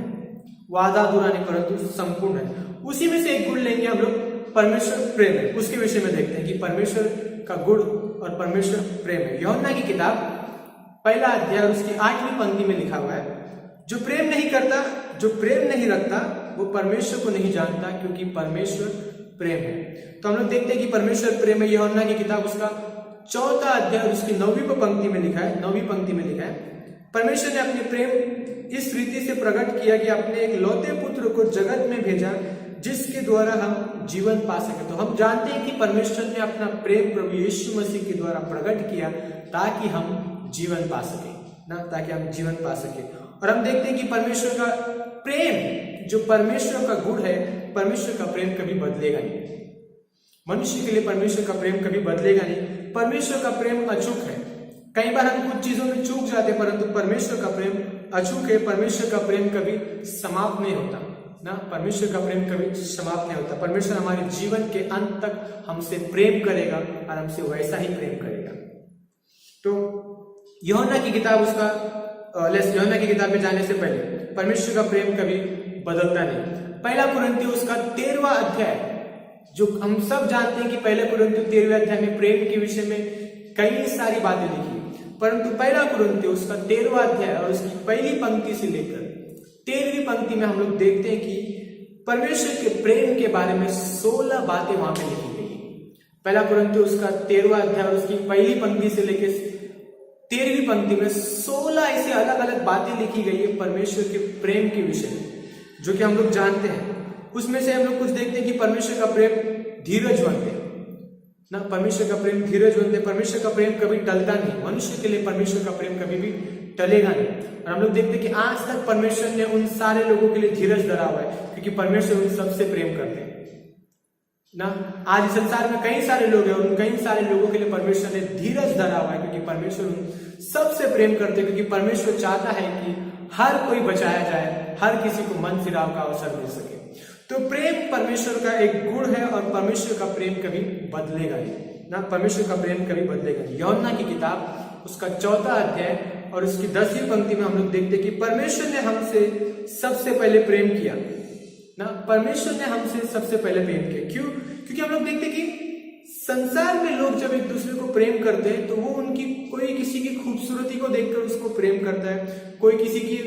वो आधा अधूरा नहीं परंतु संपूर्ण है। उसी में से एक गुण लेंगे हम लोग, परमेश्वर प्रेम है। उसके विषय में देखते हैं कि परमेश्वर का गुण और परमेश्वर प्रेम है। यूहन्ना की किताब पहला अध्याय उसकी 8वीं पंक्ति में लिखा हुआ है, जो प्रेम नहीं करता, जो प्रेम नहीं रखता, वो परमेश्वर को नहीं जानता, क्योंकि परमेश्वर प्रेम है। तो हम लोग देखते हैं कि परमेश्वर प्रेम है। यूहन्ना की किताब उसका 4था अध्याय उसकी 9वीं पंक्ति में लिखा है, 9वीं पंक्ति में लिखा है, परमेश्वर ने अपने प्रेम इस रीति से प्रकट किया कि अपने एक लौते पुत्र को जगत में भेजा, जिसके द्वारा हम जीवन पा सके। तो हम जानते हैं कि परमेश्वर ने अपना प्रेम प्रभु यीशु मसीह के द्वारा प्रकट किया ताकि हम जीवन पा सके ना, ताकि हम जीवन पा सके। और हम देखते हैं कि परमेश्वर का प्रेम, जो परमेश्वर का गुण है, परमेश्वर का प्रेम कभी बदलेगा नहीं। मनुष्य के लिए परमेश्वर का प्रेम कभी बदलेगा नहीं। परमेश्वर का प्रेम अचूक है। कई बार हम कुछ चीजों में चूक जाते हैं, परंतु परमेश्वर का प्रेम अचूक है। परमेश्वर का प्रेम कभी समाप्त नहीं होता ना। परमेश्वर का प्रेम कभी समाप्त नहीं होता। परमेश्वर हमारे जीवन के अंत तक हमसे प्रेम करेगा और हमसे वैसा ही प्रेम करेगा। तो यूहन्ना की किताब उसका यूहन्ना की किताब में जाने से पहले परमेश्वर का प्रेम कभी बदलता नहीं। पहला कुरिन्थियों उसका 13वां अध्याय, जो हम सब जानते हैं कि पहले कुरिन्थियों 13वें अध्याय में प्रेम के विषय में कई सारी बातें लिखी, परंतु पहला कुरिन्थियों उसका 13वां अध्याय और उसकी पहली पंक्ति से लेकर 13वीं पंक्ति में हम लोग देखते हैं कि परमेश्वर के प्रेम के बारे में 16 बातें वहां पे लिखी गई। पहला कुरिन्थियों उसका 13वां अध्याय और उसकी पहली पंक्ति से लेकर 13वीं पंक्ति में 16 ऐसे अलग अलग बातें लिखी गई है परमेश्वर के प्रेम के विषय में, जो कि हम लोग जानते हैं। उसमें से हम लोग कुछ देखते हैं कि परमेश्वर का प्रेम धीरजवंत है ना। परमेश्वर का प्रेम धीरजवंत है। परमेश्वर का प्रेम कभी टलता नहीं। मनुष्य के लिए परमेश्वर का प्रेम कभी भी टलेगा नहीं। और हम लोग देखते हैं कि आज तक परमेश्वर ने उन सारे लोगों के लिए धीरज धरा हुआ है, क्योंकि परमेश्वर उन सबसे प्रेम करते हैं ना। आज संसार में कई सारे लोग हैं, उन कई सारे लोगों के लिए परमेश्वर ने धीरज धरा हुआ है, क्योंकि परमेश्वर उन सबसे प्रेम करते हैं। क्योंकि परमेश्वर चाहता है कि हर कोई बचाया जाए, हर किसी को मन फिराव का अवसर मिल सके। तो प्रेम परमेश्वर का एक गुण है और परमेश्वर का प्रेम कभी बदलेगा नहीं ना। परमेश्वर का प्रेम कभी बदलेगा नहीं। यूहन्ना की किताब उसका 4था अध्याय और उसकी 10वीं पंक्ति में हम लोग देखते हैं कि परमेश्वर ने हमसे सबसे पहले प्रेम किया ना। परमेश्वर ने हमसे सबसे पहले प्रेम किया। क्यों? क्योंकि हम लोग देखते हैं कि संसार में लोग जब एक दूसरे को प्रेम करते हैं तो वो उनकी कोई किसी की खूबसूरती को देखकर उसको प्रेम करता है, कोई किसी की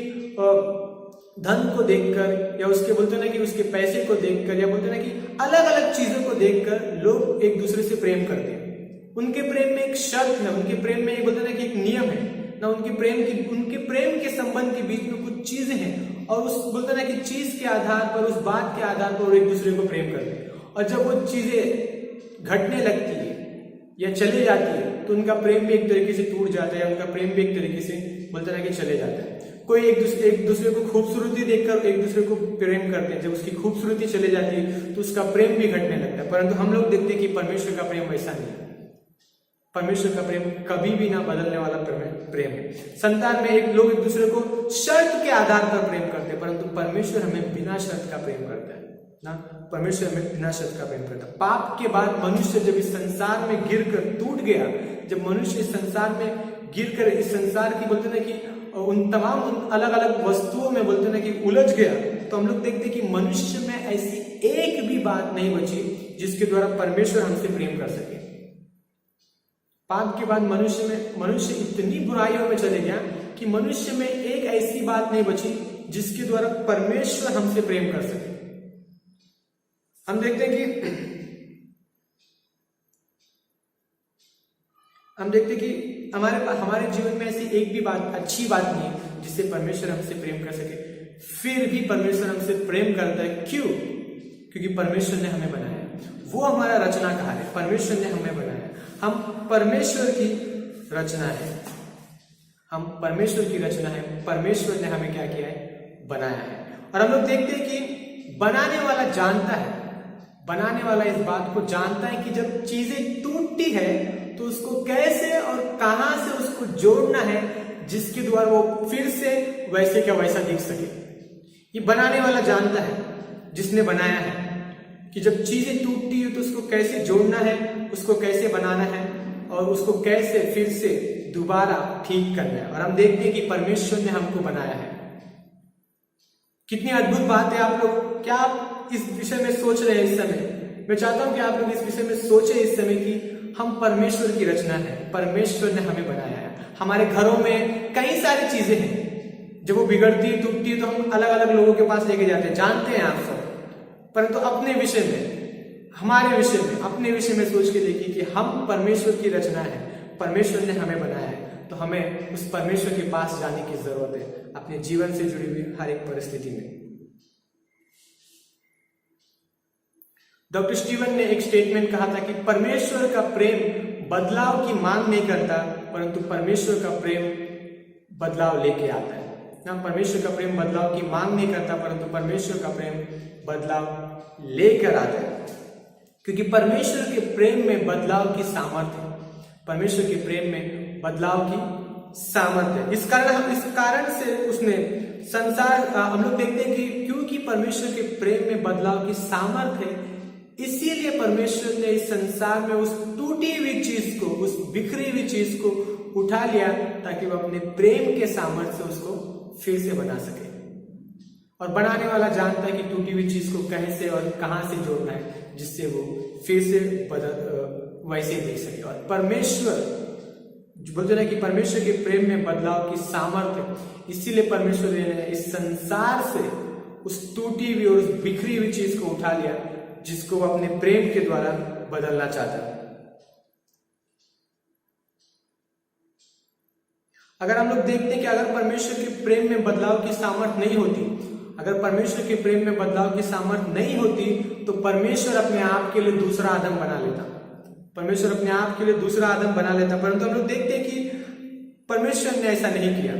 धन को देखकर, या उसके बोलते ना कि उसके पैसे को देखकर, या बोलते ना कि अलग अलग चीजों को देखकर लोग एक दूसरे से प्रेम करते हैं। उनके प्रेम में एक शर्त है, उनके प्रेम में बोलते ना कि एक नियम है ना। उनके प्रेम के संबंध के बीच में कुछ चीजें हैं और उस बोलते ना कि चीज के आधार पर, उस बात के आधार पर एक दूसरे को प्रेम करते हैं। और जब वो चीजें घटने लगती है या चले जाती है तो उनका प्रेम भी एक तरीके से टूट जाता है, उनका प्रेम भी एक तरीके से बोलते ना कि चले जाता है। कोई एक दूसरे को खूबसूरती देखकर एक दूसरे को प्रेम करते हैं, जब उसकी खूबसूरती चले जाती है तो उसका प्रेम भी घटने लगता है। परंतु हम लोग देखते हैं कि परमेश्वर का प्रेम वैसा नहीं है। परमेश्वर का प्रेम कभी भी ना बदलने वाला प्रेम है। संसार में लोग एक दूसरे को शर्त के आधार पर प्रेम करते हैं, परंतु परमेश्वर हमें बिना शर्त का प्रेम करता है ना। परमेश्वर हमें बिना शर्त का प्रेम करता है। पाप के बाद मनुष्य जब इस संसार में गिरकर टूट गया, जब मनुष्य इस संसार में गिरकर इस संसार की बोलते ना कि उन तमाम अलग अलग वस्तुओं में बोलते ना कि उलझ गया, तो हम लोग देखते कि मनुष्य में ऐसी एक भी बात नहीं बची जिसके द्वारा परमेश्वर हमसे प्रेम कर सके। पाप के बाद मनुष्य इतनी बुराइयों में चले गया कि मनुष्य में एक ऐसी बात नहीं बची जिसके द्वारा परमेश्वर हमसे प्रेम कर सके। हम देखते कि हमारे जीवन में ऐसी एक भी बात अच्छी बात नहीं है जिससे परमेश्वर हमसे प्रेम कर सके। फिर भी परमेश्वर हमसे प्रेम करता है। क्यों? क्योंकि परमेश्वर ने हमें बनाया है। वो हमारा रचनाकार है। परमेश्वर ने हमें बनाया है। हम परमेश्वर की रचना है। हम परमेश्वर की रचना है। परमेश्वर ने हमें क्या किया है? बनाया है। और हम लोग देखते हैं कि बनाने वाला जानता है, बनाने वाला इस बात को जानता है कि जब चीजें टूटती है तो उसको कैसे और कहां से उसको जोड़ना है जिसके द्वारा वो फिर से वैसे का वैसा दिख सके। ये बनाने वाला जानता है, जिसने बनाया है, कि जब चीजें टूटती है तो उसको कैसे जोड़ना है, उसको कैसे बनाना है और उसको कैसे फिर से दोबारा ठीक करना है। और हम देखते हैं कि परमेश्वर ने हमको बनाया है। कितनी अद्भुत बात है। आप लोग क्या इस विषय में सोच रहे हैं इस समय? मैं चाहता हूं कि आप लोग इस विषय में सोचे इस समय कि हम परमेश्वर की रचना है। परमेश्वर ने हमें बनाया है। हमारे घरों में कई सारी चीजें हैं, जब वो बिगड़ती है टूटती है तो हम अलग अलग लोगों के पास लेके जाते हैं, जानते हैं आप सब। परंतु अपने विषय में, हमारे विषय में, अपने विषय में सोच के देखिए कि हम परमेश्वर की रचना है। परमेश्वर ने हमें बनाया है, तो हमें उस परमेश्वर के पास जाने की जरूरत है अपने जीवन से जुड़ी हुई हर एक परिस्थिति में। डॉक्टर स्टीवन ने एक स्टेटमेंट कहा था कि परमेश्वर का प्रेम बदलाव की मांग नहीं करता, परंतु परमेश्वर का प्रेम बदलाव लेके आता है ना। परमेश्वर का प्रेम बदलाव की मांग नहीं करता, परंतु परमेश्वर का प्रेम बदलाव लेकर आता है। क्योंकि परमेश्वर के प्रेम में बदलाव की सामर्थ्य है। परमेश्वर के प्रेम में बदलाव की सामर्थ्य है। इस कारण से उसने संसार, हम लोग देखते हैं कि क्योंकि परमेश्वर के प्रेम में बदलाव की सामर्थ्य है, इसीलिए परमेश्वर ने इस संसार में उस टूटी हुई चीज को, उस बिखरी हुई चीज को उठा लिया ताकि वो अपने प्रेम के सामर्थ्य से उसको फिर से बना सके। और बनाने वाला जानता है कि टूटी हुई चीज को कैसे और कहां से जोड़ना है जिससे वो फिर से वैसे देख सके। और परमेश्वर बोलते ना कि परमेश्वर के प्रेम में बदलाव की सामर्थ्य, इसीलिए परमेश्वर ने इस संसार से उस टूटी हुई और उस बिखरी हुई चीज को उठा लिया जिसको वो अपने प्रेम के द्वारा बदलना चाहता है। अगर हम लोग देखते हैं कि अगर परमेश्वर के प्रेम में बदलाव की सामर्थ्य नहीं होती, अगर परमेश्वर के प्रेम में बदलाव की सामर्थ्य नहीं होती, तो परमेश्वर अपने आप के लिए दूसरा आदम बना लेता। परमेश्वर अपने आप के लिए दूसरा आदम बना लेता। परंतु हम लोग देखते हैं कि परमेश्वर ने ऐसा नहीं किया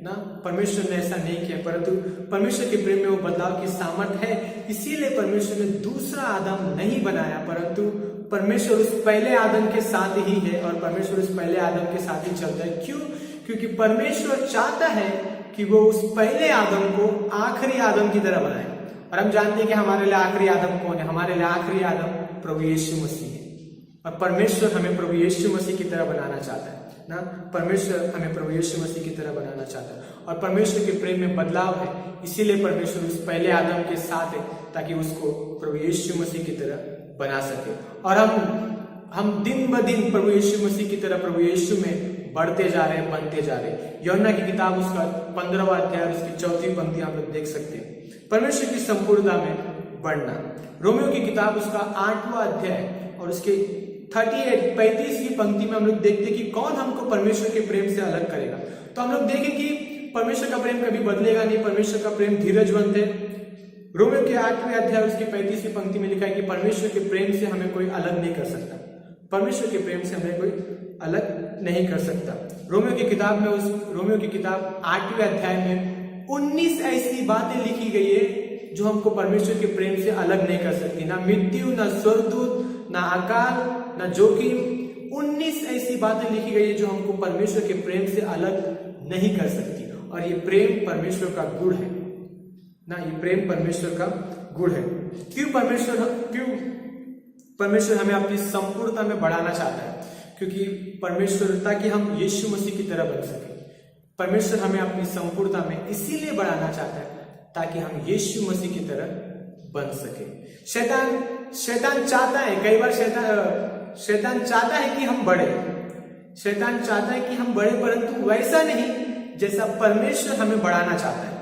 ना। परमेश्वर ने ऐसा नहीं किया, परंतु परमेश्वर के प्रेम में वो बदलाव की सामर्थ्य है। इसीलिए परमेश्वर ने दूसरा आदम नहीं बनाया, परंतु परमेश्वर उस पहले आदम के साथ ही है और परमेश्वर उस पहले आदम के साथ ही चलता है। क्यों? क्योंकि परमेश्वर चाहता है कि वो उस पहले आदम को आखिरी आदम की तरह बनाए। और हम जानते हैं कि हमारे लिए आखिरी आदम कौन है? हमारे लिए आखिरी आदम प्रभु यीशु मसीह है। और परमेश्वर हमें प्रभु यीशु मसीह की तरह बनाना चाहता है ना। परमेश्वर हमें प्रभु यीशु मसीह की तरह बनाना चाहता है और परमेश्वर के प्रेम में बदलाव है। इसीलिए परमेश्वर उस पहले आदम के साथ है ताकि उसको प्रभु यीशु मसीह की तरह बना सके। और हम दिन ब दिन प्रभु यीशु मसीह की तरह प्रभु यीशु में बढ़ते जा रहे हैं, बनते जा रहे हैं। यूहन्ना की किताब उसका 15वां अध्याय उसकी 4थी पंक्ति आप लोग देख सकते हैं, परमेश्वर की संपूर्णता में बढ़ना। रोमियो की किताब उसका 8वां अध्याय और उसके 35वीं पंक्ति में हम लोग देखते हैं कि कौन हमको परमेश्वर के प्रेम से अलग करेगा। तो हम लोग देखें कि परमेश्वर का प्रेम कभी बदलेगा नहीं। परमेश्वर का प्रेम धीरजवंत है। रोमियो के 8वें अध्याय उसकी 35वीं पंक्ति में लिखा है कि परमेश्वर के प्रेम से हमें कोई अलग नहीं कर सकता। परमेश्वर के प्रेम से हमें कोई अलग नहीं कर सकता। रोमियो की किताब 8वें अध्याय में 19 ऐसी बातें लिखी गई है जो हमको परमेश्वर के प्रेम से अलग नहीं कर सकती। ना मृत्यु, ना स्वर्गदूत, ना अकाल, ना जोखिम। 19 ऐसी बातें लिखी गई है जो हमको परमेश्वर के प्रेम से अलग नहीं कर सकती। और ये प्रेम परमेश्वर का गुण है ना, ये प्रेम परमेश्वर का गुण है। क्यों परमेश्वर हमें अपनी संपूर्णता में बढ़ाना चाहता है? क्योंकि परमेश्वर, ताकि हम यीशु मसीह की तरह बन सके। परमेश्वर हमें अपनी संपूर्णता में इसीलिए बढ़ाना चाहता है ताकि हम यीशु मसीह की तरह बन सके। शैतान चाहता है, कई बार शैतान चाहता है कि हम बढ़े, शैतान चाहता है कि हम बढ़े, परंतु वैसा नहीं जैसा परमेश्वर हमें बढ़ाना चाहता है।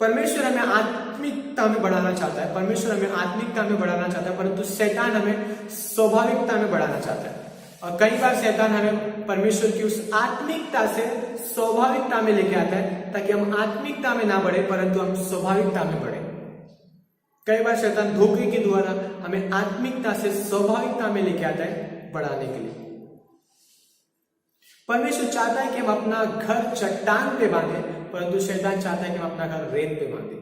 परमेश्वर हमें आत्मिकता में बढ़ाना चाहता है, परमेश्वर हमें आत्मिकता में बढ़ाना चाहता है, परंतु शैतान हमें स्वाभाविकता में बढ़ाना चाहता है। और कई बार शैतान हमें परमेश्वर की उस आत्मिकता से स्वाभाविकता में लेके आता है ताकि हम आत्मिकता में ना बढ़े परंतु हम स्वाभाविकता में बढ़े। कई बार शैतान धोखे के द्वारा हमें आत्मिकता से स्वाभाविकता में लेके आता है बढ़ाने के लिए। परमेश्वर चाहता है कि हम अपना घर चट्टान पे बांधे, परंतु शैतान चाहता है कि हम अपना घर रेत पे बांधे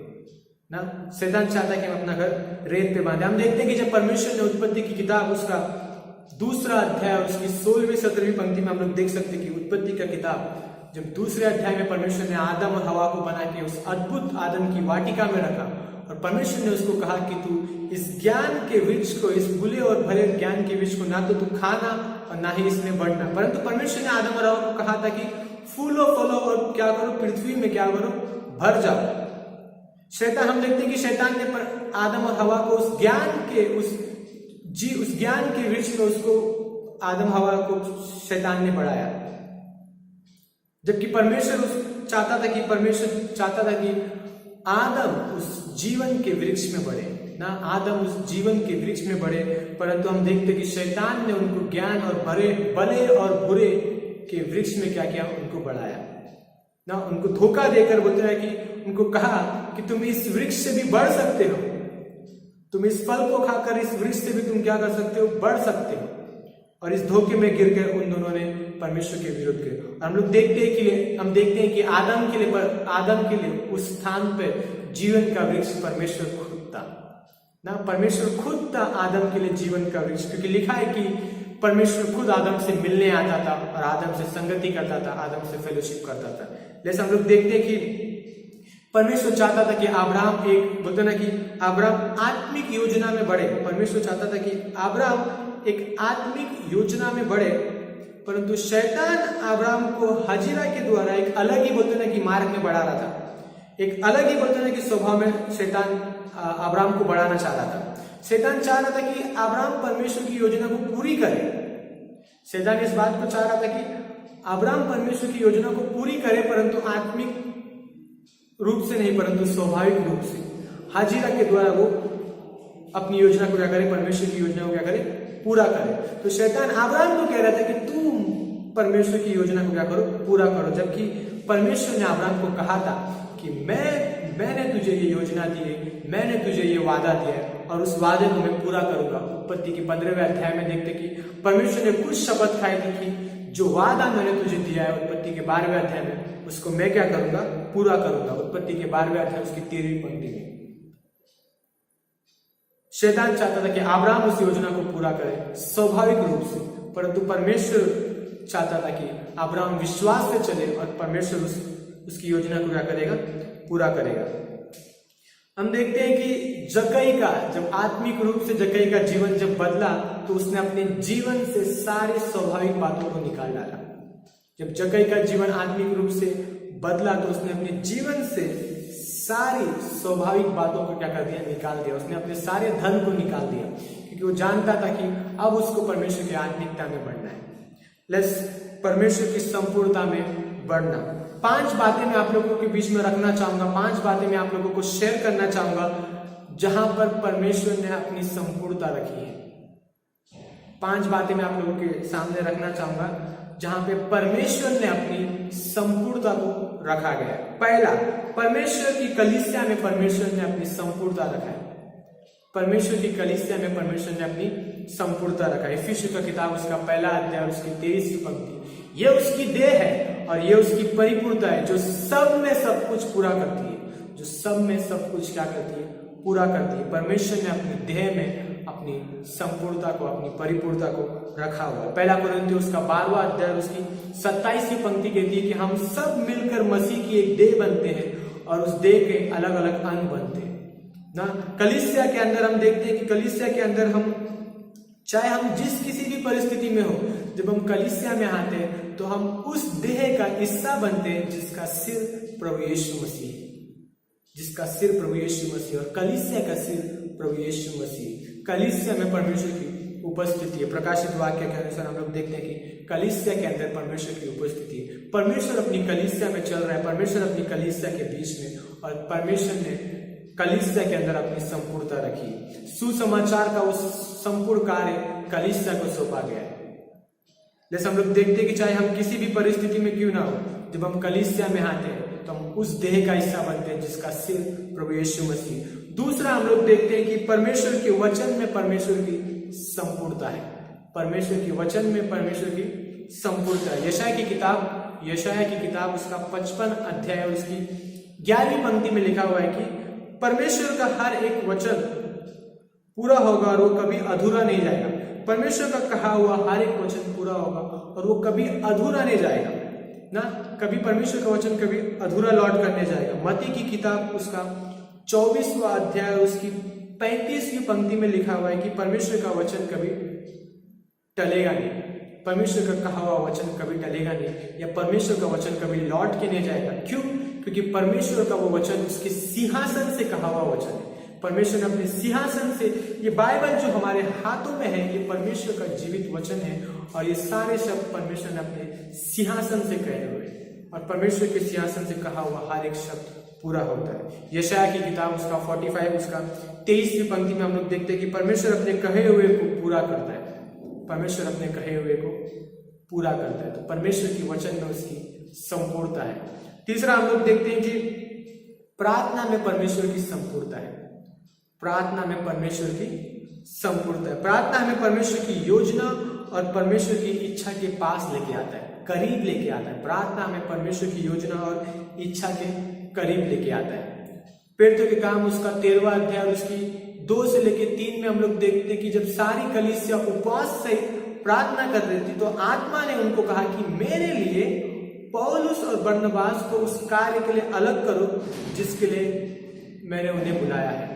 ना। शैतान चाहता है कि हम अपना घर रेत पे बांधे। हम देखते हैं कि जब परमेश्वर ने उत्पत्ति की किताब उसका 2 अध्याय और उसकी 16वीं 17वीं पंक्ति में हम लोग देख सकते हैं कि उत्पत्ति का किताब जब 2 अध्याय में परमेश्वर ने आदम और हवा को बना के उस अद्भुत आदम की वाटिका में रखा और परमेश्वर ने उसको कहा कि तू इस ज्ञान के वृक्ष को, इस बुरे और भले ज्ञान के वृक्ष को ना तो तू खाना और ना ही इसमें बढ़ना, परंतु परमेश्वर ने आदम और हवा को कहा था कि फूलो फलो और क्या करो, पृथ्वी में क्या करो, भर जाओ। शैतान, हम देखते हैं कि शैतान ने आदम और हवा को उस ज्ञान के वृक्ष में उसको आदम हवा को शैतान ने बढ़ाया, जबकि परमेश्वर चाहता था कि आदम उस जीवन के वृक्ष में बढ़े ना, आदम उस जीवन के वृक्ष में बढ़े, परंतु हम देखते कि शैतान ने उनको ज्ञान और भले और बुरे के वृक्ष में क्या किया, उनको बढ़ाया ना। उनको धोखा देकर बोलते हैं कि उनको कहा कि तुम इस वृक्ष से भी बढ़ सकते हो, तुम इस फल को खाकर इस वृक्ष से भी तुम क्या कर सकते हो, बढ़ सकते हो। और इस धोखे में गिर कर उन दोनों ने परमेश्वर के विरुद्ध किए। और हम लोग देखते हैं कि आदम के लिए उस स्थान पर जीवन का वृक्ष परमेश्वर खुद था ना। परमेश्वर खुद था आदम के लिए जीवन का वृक्ष, क्योंकि लिखा है कि परमेश्वर खुद आदम से मिलने आता था और आदम से संगति करता था, आदम से फेलोशिप करता था। जैसे हम लोग देखते हैं कि परमेश्वर चाहता था कि अब्राहम अब्राहम आत्मिक योजना में बढ़े। परमेश्वर चाहता था कि अब्राहम एक आत्मिक योजना में बढ़े, परंतु शैतान अब्राहम को हजीरा के द्वारा एक अलग ही मार्ग में बढ़ा रहा था, एक अलग ही स्वभाव में शैतान अब्राहम को बढ़ाना चाह रहा था। शैतान चाह रहा था कि अब्राहम परमेश्वर की योजना को पूरी करे। शैतान इस बात को चाह रहा था कि अब्राहम परमेश्वर की योजना को पूरी करे, परंतु आत्मिक रूप से नहीं, परंतु स्वाभाविक रूप से हाजिरा के द्वारा वो अपनी योजना को क्या करे, परमेश्वर की योजना को क्या करे, पूरा करे। तो शैतान अब्राहम को कह रहा था कि तुम परमेश्वर की योजना को क्या करो, पूरा करो, जबकि परमेश्वर ने अब्राहम को कहा था कि मैंने तुझे ये योजना दी है, मैंने तुझे ये वादा दिया है और उस वादे को मैं पूरा करूंगा। उत्पत्ति के 15वें अध्याय में देखते कि परमेश्वर ने कुछ शपथ खाई थी कि जो वादा मैंने तुझे दिया है, उत्पत्ति के 12वें अध्याय में, उसको मैं क्या करूंगा, पूरा करूंगा। उत्पत्ति के 12वें अध्याय उसकी 13वीं पंक्ति में शैतान चाहता था कि अब्राहम उस योजना को पूरा करे स्वाभाविक रूप से, परंतु परमेश्वर चाहता था कि अब्राहम विश्वास से चले और परमेश्वर उसकी योजना को क्या करेगा, पूरा करेगा। हम देखते हैं कि जक्कई का जब आत्मिक रूप से जक्कई का जीवन जब बदला तो उसने अपने जीवन से सारी स्वाभाविक बातों को निकाल डाला। जब जक्कई का जीवन आत्मिक रूप से बदला तो उसने अपने जीवन से सारी स्वाभाविक बातों को क्या कर दिया, निकाल दिया। उसने अपने सारे धन को निकाल दिया, क्योंकि वो जानता था कि अब उसको परमेश्वर की आत्मिकता में बढ़ना है, परमेश्वर की संपूर्णता में बढ़ना। 5 बातें मैं आप लोगों के बीच में रखना चाहूंगा, 5 बातें मैं आप लोगों को शेयर करना चाहूंगा जहां पर परमेश्वर ने अपनी संपूर्णता रखी है। 5 बातें मैं आप लोगों के सामने रखना चाहूंगा जहां पे परमेश्वर ने अपनी संपूर्णता को रखा गया है। पहला, परमेश्वर की कलीसिया में परमेश्वर ने अपनी संपूर्णता रखा है। परमेश्वर की कलीसिया में परमेश्वर ने अपनी संपूर्णता रखा है। इफिसियों का किताब उसका 1 अध्याय उसकी 23वीं पंक्ति, यह उसकी देह है और ये उसकी परिपूर्णता है जो सब में सब कुछ पूरा करती है, जो सब में सब कुछ क्या करती है, पूरा करती है। परमेश्वर ने अपनी देह में अपनी संपूर्णता को, अपनी परिपूर्णता को रखा हुआ है। पहला कोरिन्थियों उसका 12वां अध्याय उसकी 27वीं पंक्ति कहती है कि हम सब मिलकर मसीह की एक देह बनते हैं और उस देह के अलग अलग अंग बनते हैं ना। कलीसिया के अंदर हम देखते हैं कि कलीसिया के अंदर हम चाहे हम जिस किसी भी परिस्थिति में हो, जब हम कलीसिया में आते हैं तो हम उस देह का हिस्सा बनते हैं जिसका सिर प्रभु यीशु मसीह है, जिसका सिर प्रभु यीशु मसीह और कलीसिया का सिर प्रभु यीशु मसीह। कलीसिया में परमेश्वर की उपस्थिति है। प्रकाशित वाक्य के अनुसार हम लोग देखते हैं कि कलीसिया के अंदर परमेश्वर की उपस्थिति है। परमेश्वर अपनी कलीसिया में चल रहा है, परमेश्वर अपनी कलीसिया के बीच में, और परमेश्वर ने कलीसिया के अंदर अपनी संपूर्णता रखी। सुसमाचार का उस संपूर्ण कार्य कलीसिया को सौंपा गया है। जैसे हम लोग देखते हैं कि चाहे हम किसी भी परिस्थिति में क्यों ना हो, जब हम कलीसिया में आते हैं तो हम उस देह का हिस्सा बनते हैं जिसका सिर प्रभु यीशु मसीह। दूसरा हम लोग देखते हैं कि परमेश्वर के वचन में परमेश्वर की संपूर्णता है। परमेश्वर के वचन में परमेश्वर की संपूर्णता है। यशाया की किताब उसका 55 अध्याय और उसकी 11वीं पंक्ति में लिखा हुआ है कि परमेश्वर का हर एक वचन पूरा होगा और वो कभी अधूरा नहीं जाएगा। परमेश्वर का कहा हुआ हर एक वचन पूरा होगा और वो कभी अधूरा नहीं जाएगा ना। कभी परमेश्वर का वचन कभी अधूरा लौट करने जाएगा। मत्ती की किताब उसका 24वां अध्याय उसकी 35वीं पंक्ति में लिखा हुआ है कि परमेश्वर का वचन कभी टलेगा नहीं, परमेश्वर का कहा हुआ वचन कभी टलेगा नहीं, या परमेश्वर का वचन कभी लौट के नहीं जाएगा। क्यों? क्योंकि परमेश्वर का वो वचन उसके सिंहासन से कहा हुआ वचन है। परमेश्वर ने अपने सिंहासन से, ये बाइबल जो हमारे हाथों में है, ये परमेश्वर का जीवित वचन है और ये सारे शब्द परमेश्वर ने अपने सिंहासन से कहे हुए हैं और परमेश्वर के सिंहासन से कहा हुआ हर एक शब्द पूरा होता है। यशाया की किताब उसका 45 उसका 23वीं पंक्ति में हम लोग देखते हैं कि परमेश्वर अपने कहे हुए को पूरा करता है। परमेश्वर अपने कहे हुए को पूरा करता है। तो परमेश्वर की वचन में उसकी संपूर्णता है। तीसरा हम लोग देखते हैं कि प्रार्थना में परमेश्वर की संपूर्णता है। प्रार्थना में परमेश्वर की संपूर्णता है। प्रार्थना हमें परमेश्वर की योजना और परमेश्वर की इच्छा के पास लेके आता है, करीब लेके आता है। प्रार्थना हमें परमेश्वर की योजना और इच्छा के करीब लेके आता है। पेट्रो के काम उसका 13वां अध्याय उसकी 2 से लेके 3 में हम लोग देखते हैं कि जब सारी कलीसिया उपवास से प्रार्थना कर रही थी तो आत्मा ने उनको कहा कि मेरे लिए पौलुस और बरनबास को उस कार्य के लिए अलग करो जिसके लिए मैंने उन्हें बुलाया है,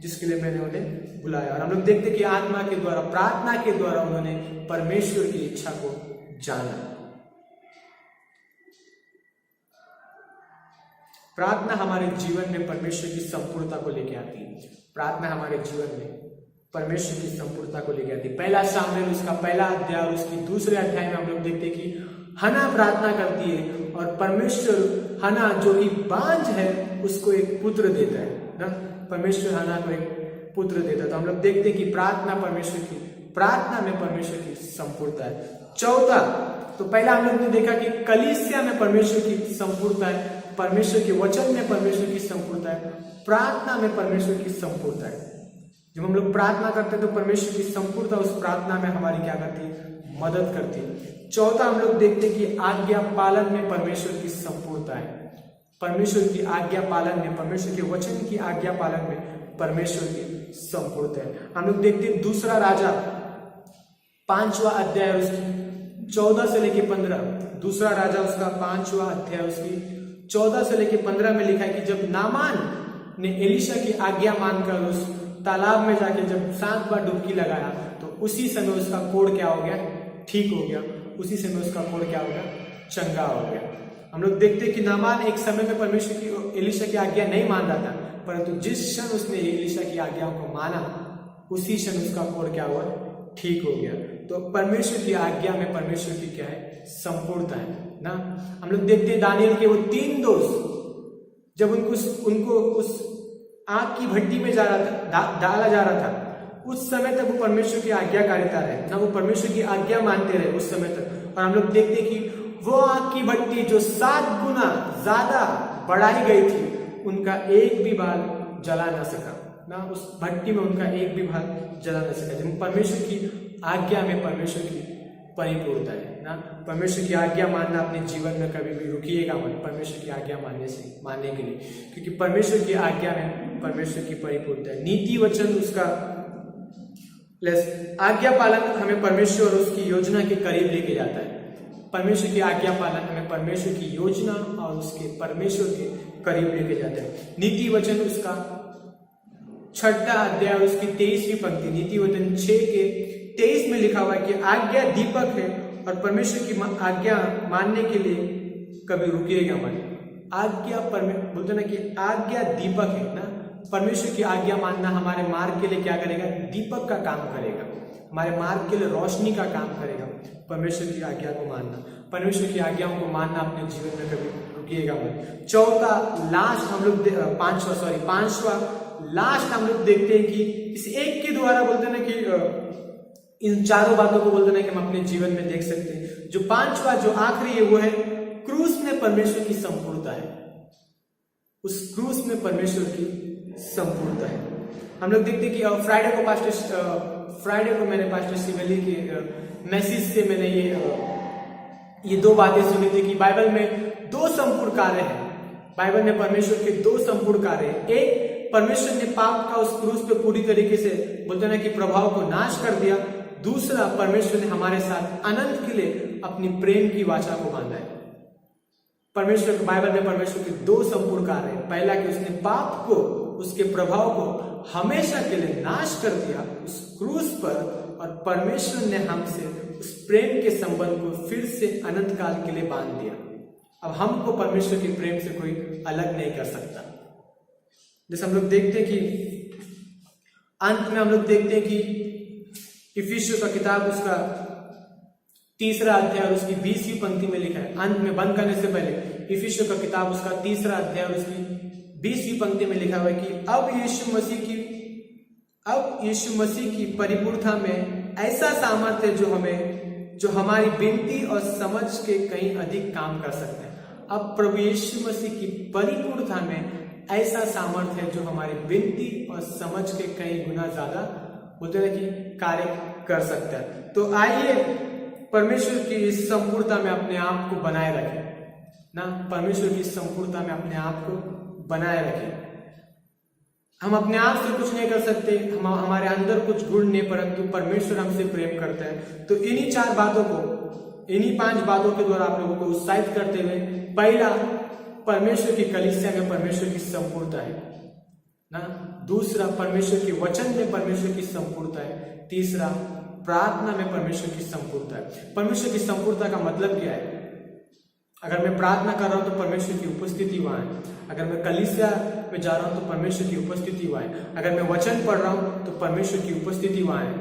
जिसके लिए मैंने उन्हें बुलाया। और हम लोग देखते हैं कि आत्मा के द्वारा, प्रार्थना के द्वारा उन्होंने परमेश्वर की इच्छा को जाना। प्रार्थना हमारे जीवन में परमेश्वर की संपूर्णता को लेके आती है। प्रार्थना हमारे जीवन में परमेश्वर की संपूर्णता को लेके आती है। पहला शामुएल उसका 1 अध्याय और उसकी 2 अध्याय में हम लोग देखते हैं कि हन्ना प्रार्थना करती है और परमेश्वर हन्ना जो कि बांझ है उसको एक पुत्र देता है ना। परमेश्वर हन्ना को एक पुत्र देता है। तो हम लोग देखते हैं कि प्रार्थना में परमेश्वर की संपूर्णता है। चौथा, तो पहला हम लोग ने देखा कि कलीसिया में परमेश्वर की संपूर्णता है, परमेश्वर के वचन में परमेश्वर की संपूर्णता है, प्रार्थना में परमेश्वर की संपूर्णता है। जब हम लोग प्रार्थना करते हैं तो परमेश्वर की संपूर्णता उस प्रार्थना में हमारी क्या करती है, मदद करती है। चौथा हम लोग देखते हैं कि आज्ञा पालन में परमेश्वर की संपूर्णता है। परमेश्वर की आज्ञा पालन में, परमेश्वर के वचन की आज्ञा पालन में परमेश्वर की संपूर्णता है। हम लोग देखते हैं 2 राजा 5वां अध्याय उसकी 14 से लेके 15, 2 राजा उसका 5वां अध्याय उसकी 14 से लेके 15 में लिखा है कि जब नामान ने एलिशा की आज्ञा मानकर उस तालाब में जाके जब 7 बार डुबकी लगाया तो उसी समय उसका कोढ़ क्या हो गया, ठीक हो गया। उसी समय उसका कोढ़ क्या हो गया, चंगा हो गया। हम लोग देखते हैं कि नामान एक समय में परमेश्वर की, एलिशा की आज्ञा नहीं मान रहा था, परंतु जिस क्षण उसने एलिशा की आज्ञाओं को माना उसी क्षण उसका कोढ़ क्या हुआ, ठीक हो गया। तो परमेश्वर की आज्ञा में परमेश्वर की क्या है, संपूर्णता है ना। हम लोग देखते हैं दानियल के वो 3 दोस्त जब उनको उस आग की भट्टी में डाला जा रहा था, उस समय तक वो परमेश्वर की आज्ञाकारिता रहे ना, वो परमेश्वर की आज्ञा मानते रहे उस समय तक। और हम लोग देखते हैं कि वो आग की भट्टी जो 7 गुना ज्यादा बढ़ाई गई थी, उनका एक भी बाल जला ना सका ना, उस भट्टी में उनका एक भी बाल जला ना सका। जब परमेश्वर की आज्ञा में परमेश्वर की परिपूर्णता है ना। परमेश्वर की आज्ञा मानना अपने जीवन में कभी भी रुकिएगा मत परमेश्वर की आज्ञा मानने के लिए, क्योंकि परमेश्वर की आज्ञा में परमेश्वर की परिपूर्णता है। नीति वचन उसका आज्ञा पालन हमें परमेश्वर और उसकी योजना के करीब लेके जाता है। परमेश्वर की आज्ञा पालन हमें परमेश्वर की योजना और उसके परमेश्वर के करीब लेके जाता है। नीति वचन उसका 6वां अध्याय और उसकी 23वीं पंक्ति, नीति वचन 6 के 23 में लिखा हुआ है कि आज्ञा दीपक है और परमेश्वर की आज्ञा मानने के लिए कभी रुकिएगा मत। आज्ञा बोलते ना कि आज्ञा दीपक है ना। परमेश्वर की आज्ञा मानना हमारे मार्ग के लिए क्या करेगा? दीपक का काम करेगा, हमारे मार्ग के लिए रोशनी का काम करेगा। परमेश्वर की आज्ञा को मानना, परमेश्वर की आज्ञाओं को मानना अपने जीवन में कभी रुकिएगा मत। पांचवा लास्ट हम लोग देखते हैं कि इस एक के द्वारा बोलते हैं ना कि इन चारों बातों को बोलते हैं कि हम अपने जीवन में देख सकते हैं। जो पांचवा जो आखिरी है वो है क्रूस में परमेश्वर की संपूर्णता है। उस क्रूस में परमेश्वर की संपूर्णता है। हम लोग देखते हैं कि फ्राइडे को मैंने पास्टर सिवेली के मैसेज से मैंने ये 2 बातें सुनी थी कि बाइबल में 2 संपूर्ण कार्य हैं। बाइबल में परमेश्वर के 2 संपूर्ण कार्य हैं। एक, परमेश्वर ने पाप का उस क्रूस पे पूरी तरीके से बोलते ना कि प्रभाव को नाश कर दिया। दूसरा, परमेश्वर ने हमारे साथ अनंत के लिए अपनी प्रेम की वाचा को बांधा है। परमेश्वर के बाइबल में परमेश्वर के 2 संपूर्ण कार्य हैं। पहला कि उसने पाप को, उसके प्रभाव को हमेशा के लिए नाश कर दिया उस क्रूस पर, और परमेश्वर ने हमसे उस प्रेम के संबंध को फिर से अनंत काल के लिए बांध दिया। अब हमको परमेश्वर के प्रेम से कोई अलग नहीं कर सकता। जैसे हम लोग देखते हैं कि अंत में हम लोग देखते हैं कि इफिसियों का किताब उसका 3रा अध्याय और उसकी 20वीं पंक्ति में लिखा है। अंत में बंद करने से पहले इफिसियों का किताब उसका 3रा अध्याय और उसकी 20वीं पंक्ति में लिखा हुआ है कि अब यीशु मसीह की परिपूर्णता में ऐसा सामर्थ्य है जो हमारी विनती और समझ के कहीं अधिक काम कर सकते हैं। अब प्रभु यीशु मसीह की परिपूर्णता में ऐसा सामर्थ्य है जो हमारी विनती और समझ के कई गुना ज्यादा बोलते हैं कि कार्य कर सकता है। तो आइए परमेश्वर की इस संपूर्णता में अपने आप को बनाए रखें ना। परमेश्वर की संपूर्णता में अपने आप को बनाए रखें। हम अपने आप से कुछ नहीं कर सकते, हमारे अंदर कुछ गुण नहीं, परंतु परमेश्वर हमसे प्रेम करता है। तो इन्हीं 5 बातों के द्वारा आप लोगों को उत्साहित करते हुए, पहला, परमेश्वर की कलीसिया में परमेश्वर की संपूर्णता है ना। दूसरा, परमेश्वर के वचन में परमेश्वर की संपूर्णता है। तीसरा, प्रार्थना में परमेश्वर की संपूर्णता है। परमेश्वर की संपूर्णता का मतलब क्या है? अगर मैं प्रार्थना कर रहा हूं तो परमेश्वर की उपस्थिति वहां है। अगर मैं कलीसिया में जा रहा हूं तो परमेश्वर की उपस्थिति वहां है। अगर मैं वचन पढ़ रहा हूं तो परमेश्वर की उपस्थिति वहां है।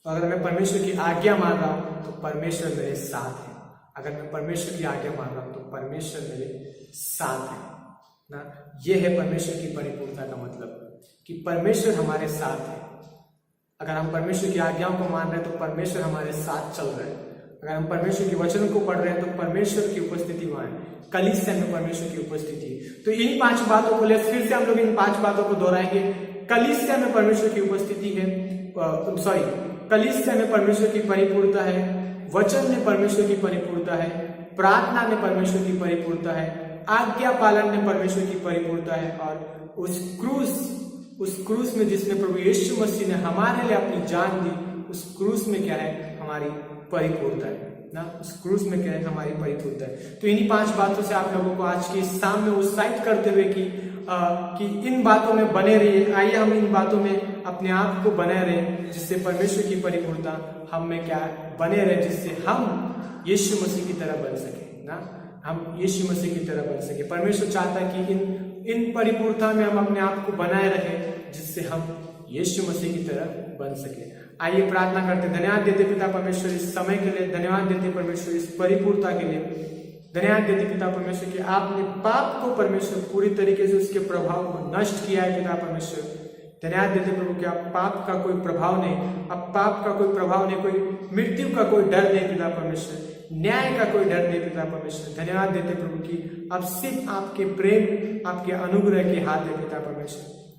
अगर मैं परमेश्वर की आज्ञा मान रहा हूं तो परमेश्वर मेरे साथ है। अगर मैं परमेश्वर की आज्ञा मान रहा हूं तो परमेश्वर मेरे साथ है ना। यह है परमेश्वर की परिपूर्णता का मतलब, कि परमेश्वर हमारे साथ है। अगर हम परमेश्वर की आज्ञाओं को मान रहे हैं तो परमेश्वर हमारे साथ चल रहे हैं। अगर हम परमेश्वर के वचन को पढ़ रहे हैं तो परमेश्वर की उपस्थिति वहां है। कलीसिया में परमेश्वर की उपस्थिति। तो इन 5 बातों को ले फिर से हम लोग इन 5 बातों को दोहराएंगे। कलीसिया में परमेश्वर की उपस्थिति है, कलीसिया में परमेश्वर की परिपूर्णता है, वचन में परमेश्वर की परिपूर्णता है, प्रार्थना में परमेश्वर की परिपूर्णता है, आज्ञा पालन में परमेश्वर की परिपूर्णता है, और उस क्रूस में जिसमें प्रभु यीशु मसीह ने हमारे लिए अपनी जान दी, उस क्रूस में क्या है? हमारी परिपूर्णता है ना। उस क्रूस में क्या है? हमारी परिपूर्णता है। तो इन्हीं 5 बातों से आप लोगों को आज के शाम में उत्साहित करते हुए कि इन बातों में बने रहिए। आइए हम इन बातों में अपने आप को बनाए रहे, जिससे परमेश्वर की परिपूर्णता हम में क्या बने रहे, जिससे हम यीशु मसीह की तरह बन सके ना। हम यीशु मसीह की तरह बन सके। परमेश्वर चाहता है कि इन परिपूर्णता में हम अपने आप को बनाए रखें, जिससे हम यीशु मसीह की तरह बन सके। आइए प्रार्थना करते, धन्यवाद देते पिता परमेश्वर इस समय के लिए, धन्यवाद देते परमेश्वर इस परिपूर्णता के लिए, धन्यवाद देते पिता परमेश्वर कि आपने पाप को परमेश्वर पूरी तरीके से उसके प्रभाव को नष्ट किया है पिता परमेश्वर। धन्यवाद देते प्रभु कि अब पाप का कोई प्रभाव नहीं, अब पाप का कोई प्रभाव नहीं, कोई मृत्यु का कोई डर नहीं पिता परमेश्वर, न्याय का कोई डर नहीं पिता परमेश्वर। धन्यवाद देते प्रभु कि अब सिर्फ आपके प्रेम, आपके अनुग्रह के हाथ है पिता परमेश्वर।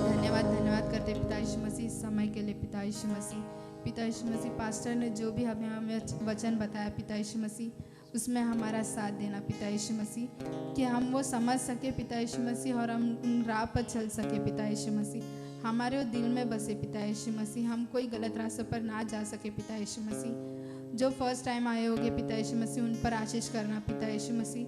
धन्यवाद धन्यवाद करते पिता यीशु मसीह इस समय के लिए पिता यीशु मसीह। पिता यीशु मसीह पास्टर ने जो भी हमें वचन बताया पिता यीशु मसीह उसमें हमारा साथ देना पिता यीशु मसीह, कि हम वो समझ सके पिता यीशु मसीह और हम उन राह पर चल सके पिता यीशु मसीह। हमारे वो दिल में बसे पिता यीशु मसीह, हम कोई गलत रास्ते पर ना जा सके पिता यीशु मसीह। जो फर्स्ट टाइम आए होंगे पिता यीशु मसीह उन पर आशीष करना पिता यीशु मसीह,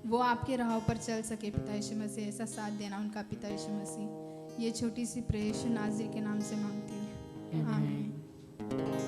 वो आपके राह पर चल सके पिता यीशु मसीह, ऐसा साथ देना उनका पिता यीशु मसीह। ये छोटी सी प्रे यीशु नाज़री के नाम से मांगती हूँ, आमीन।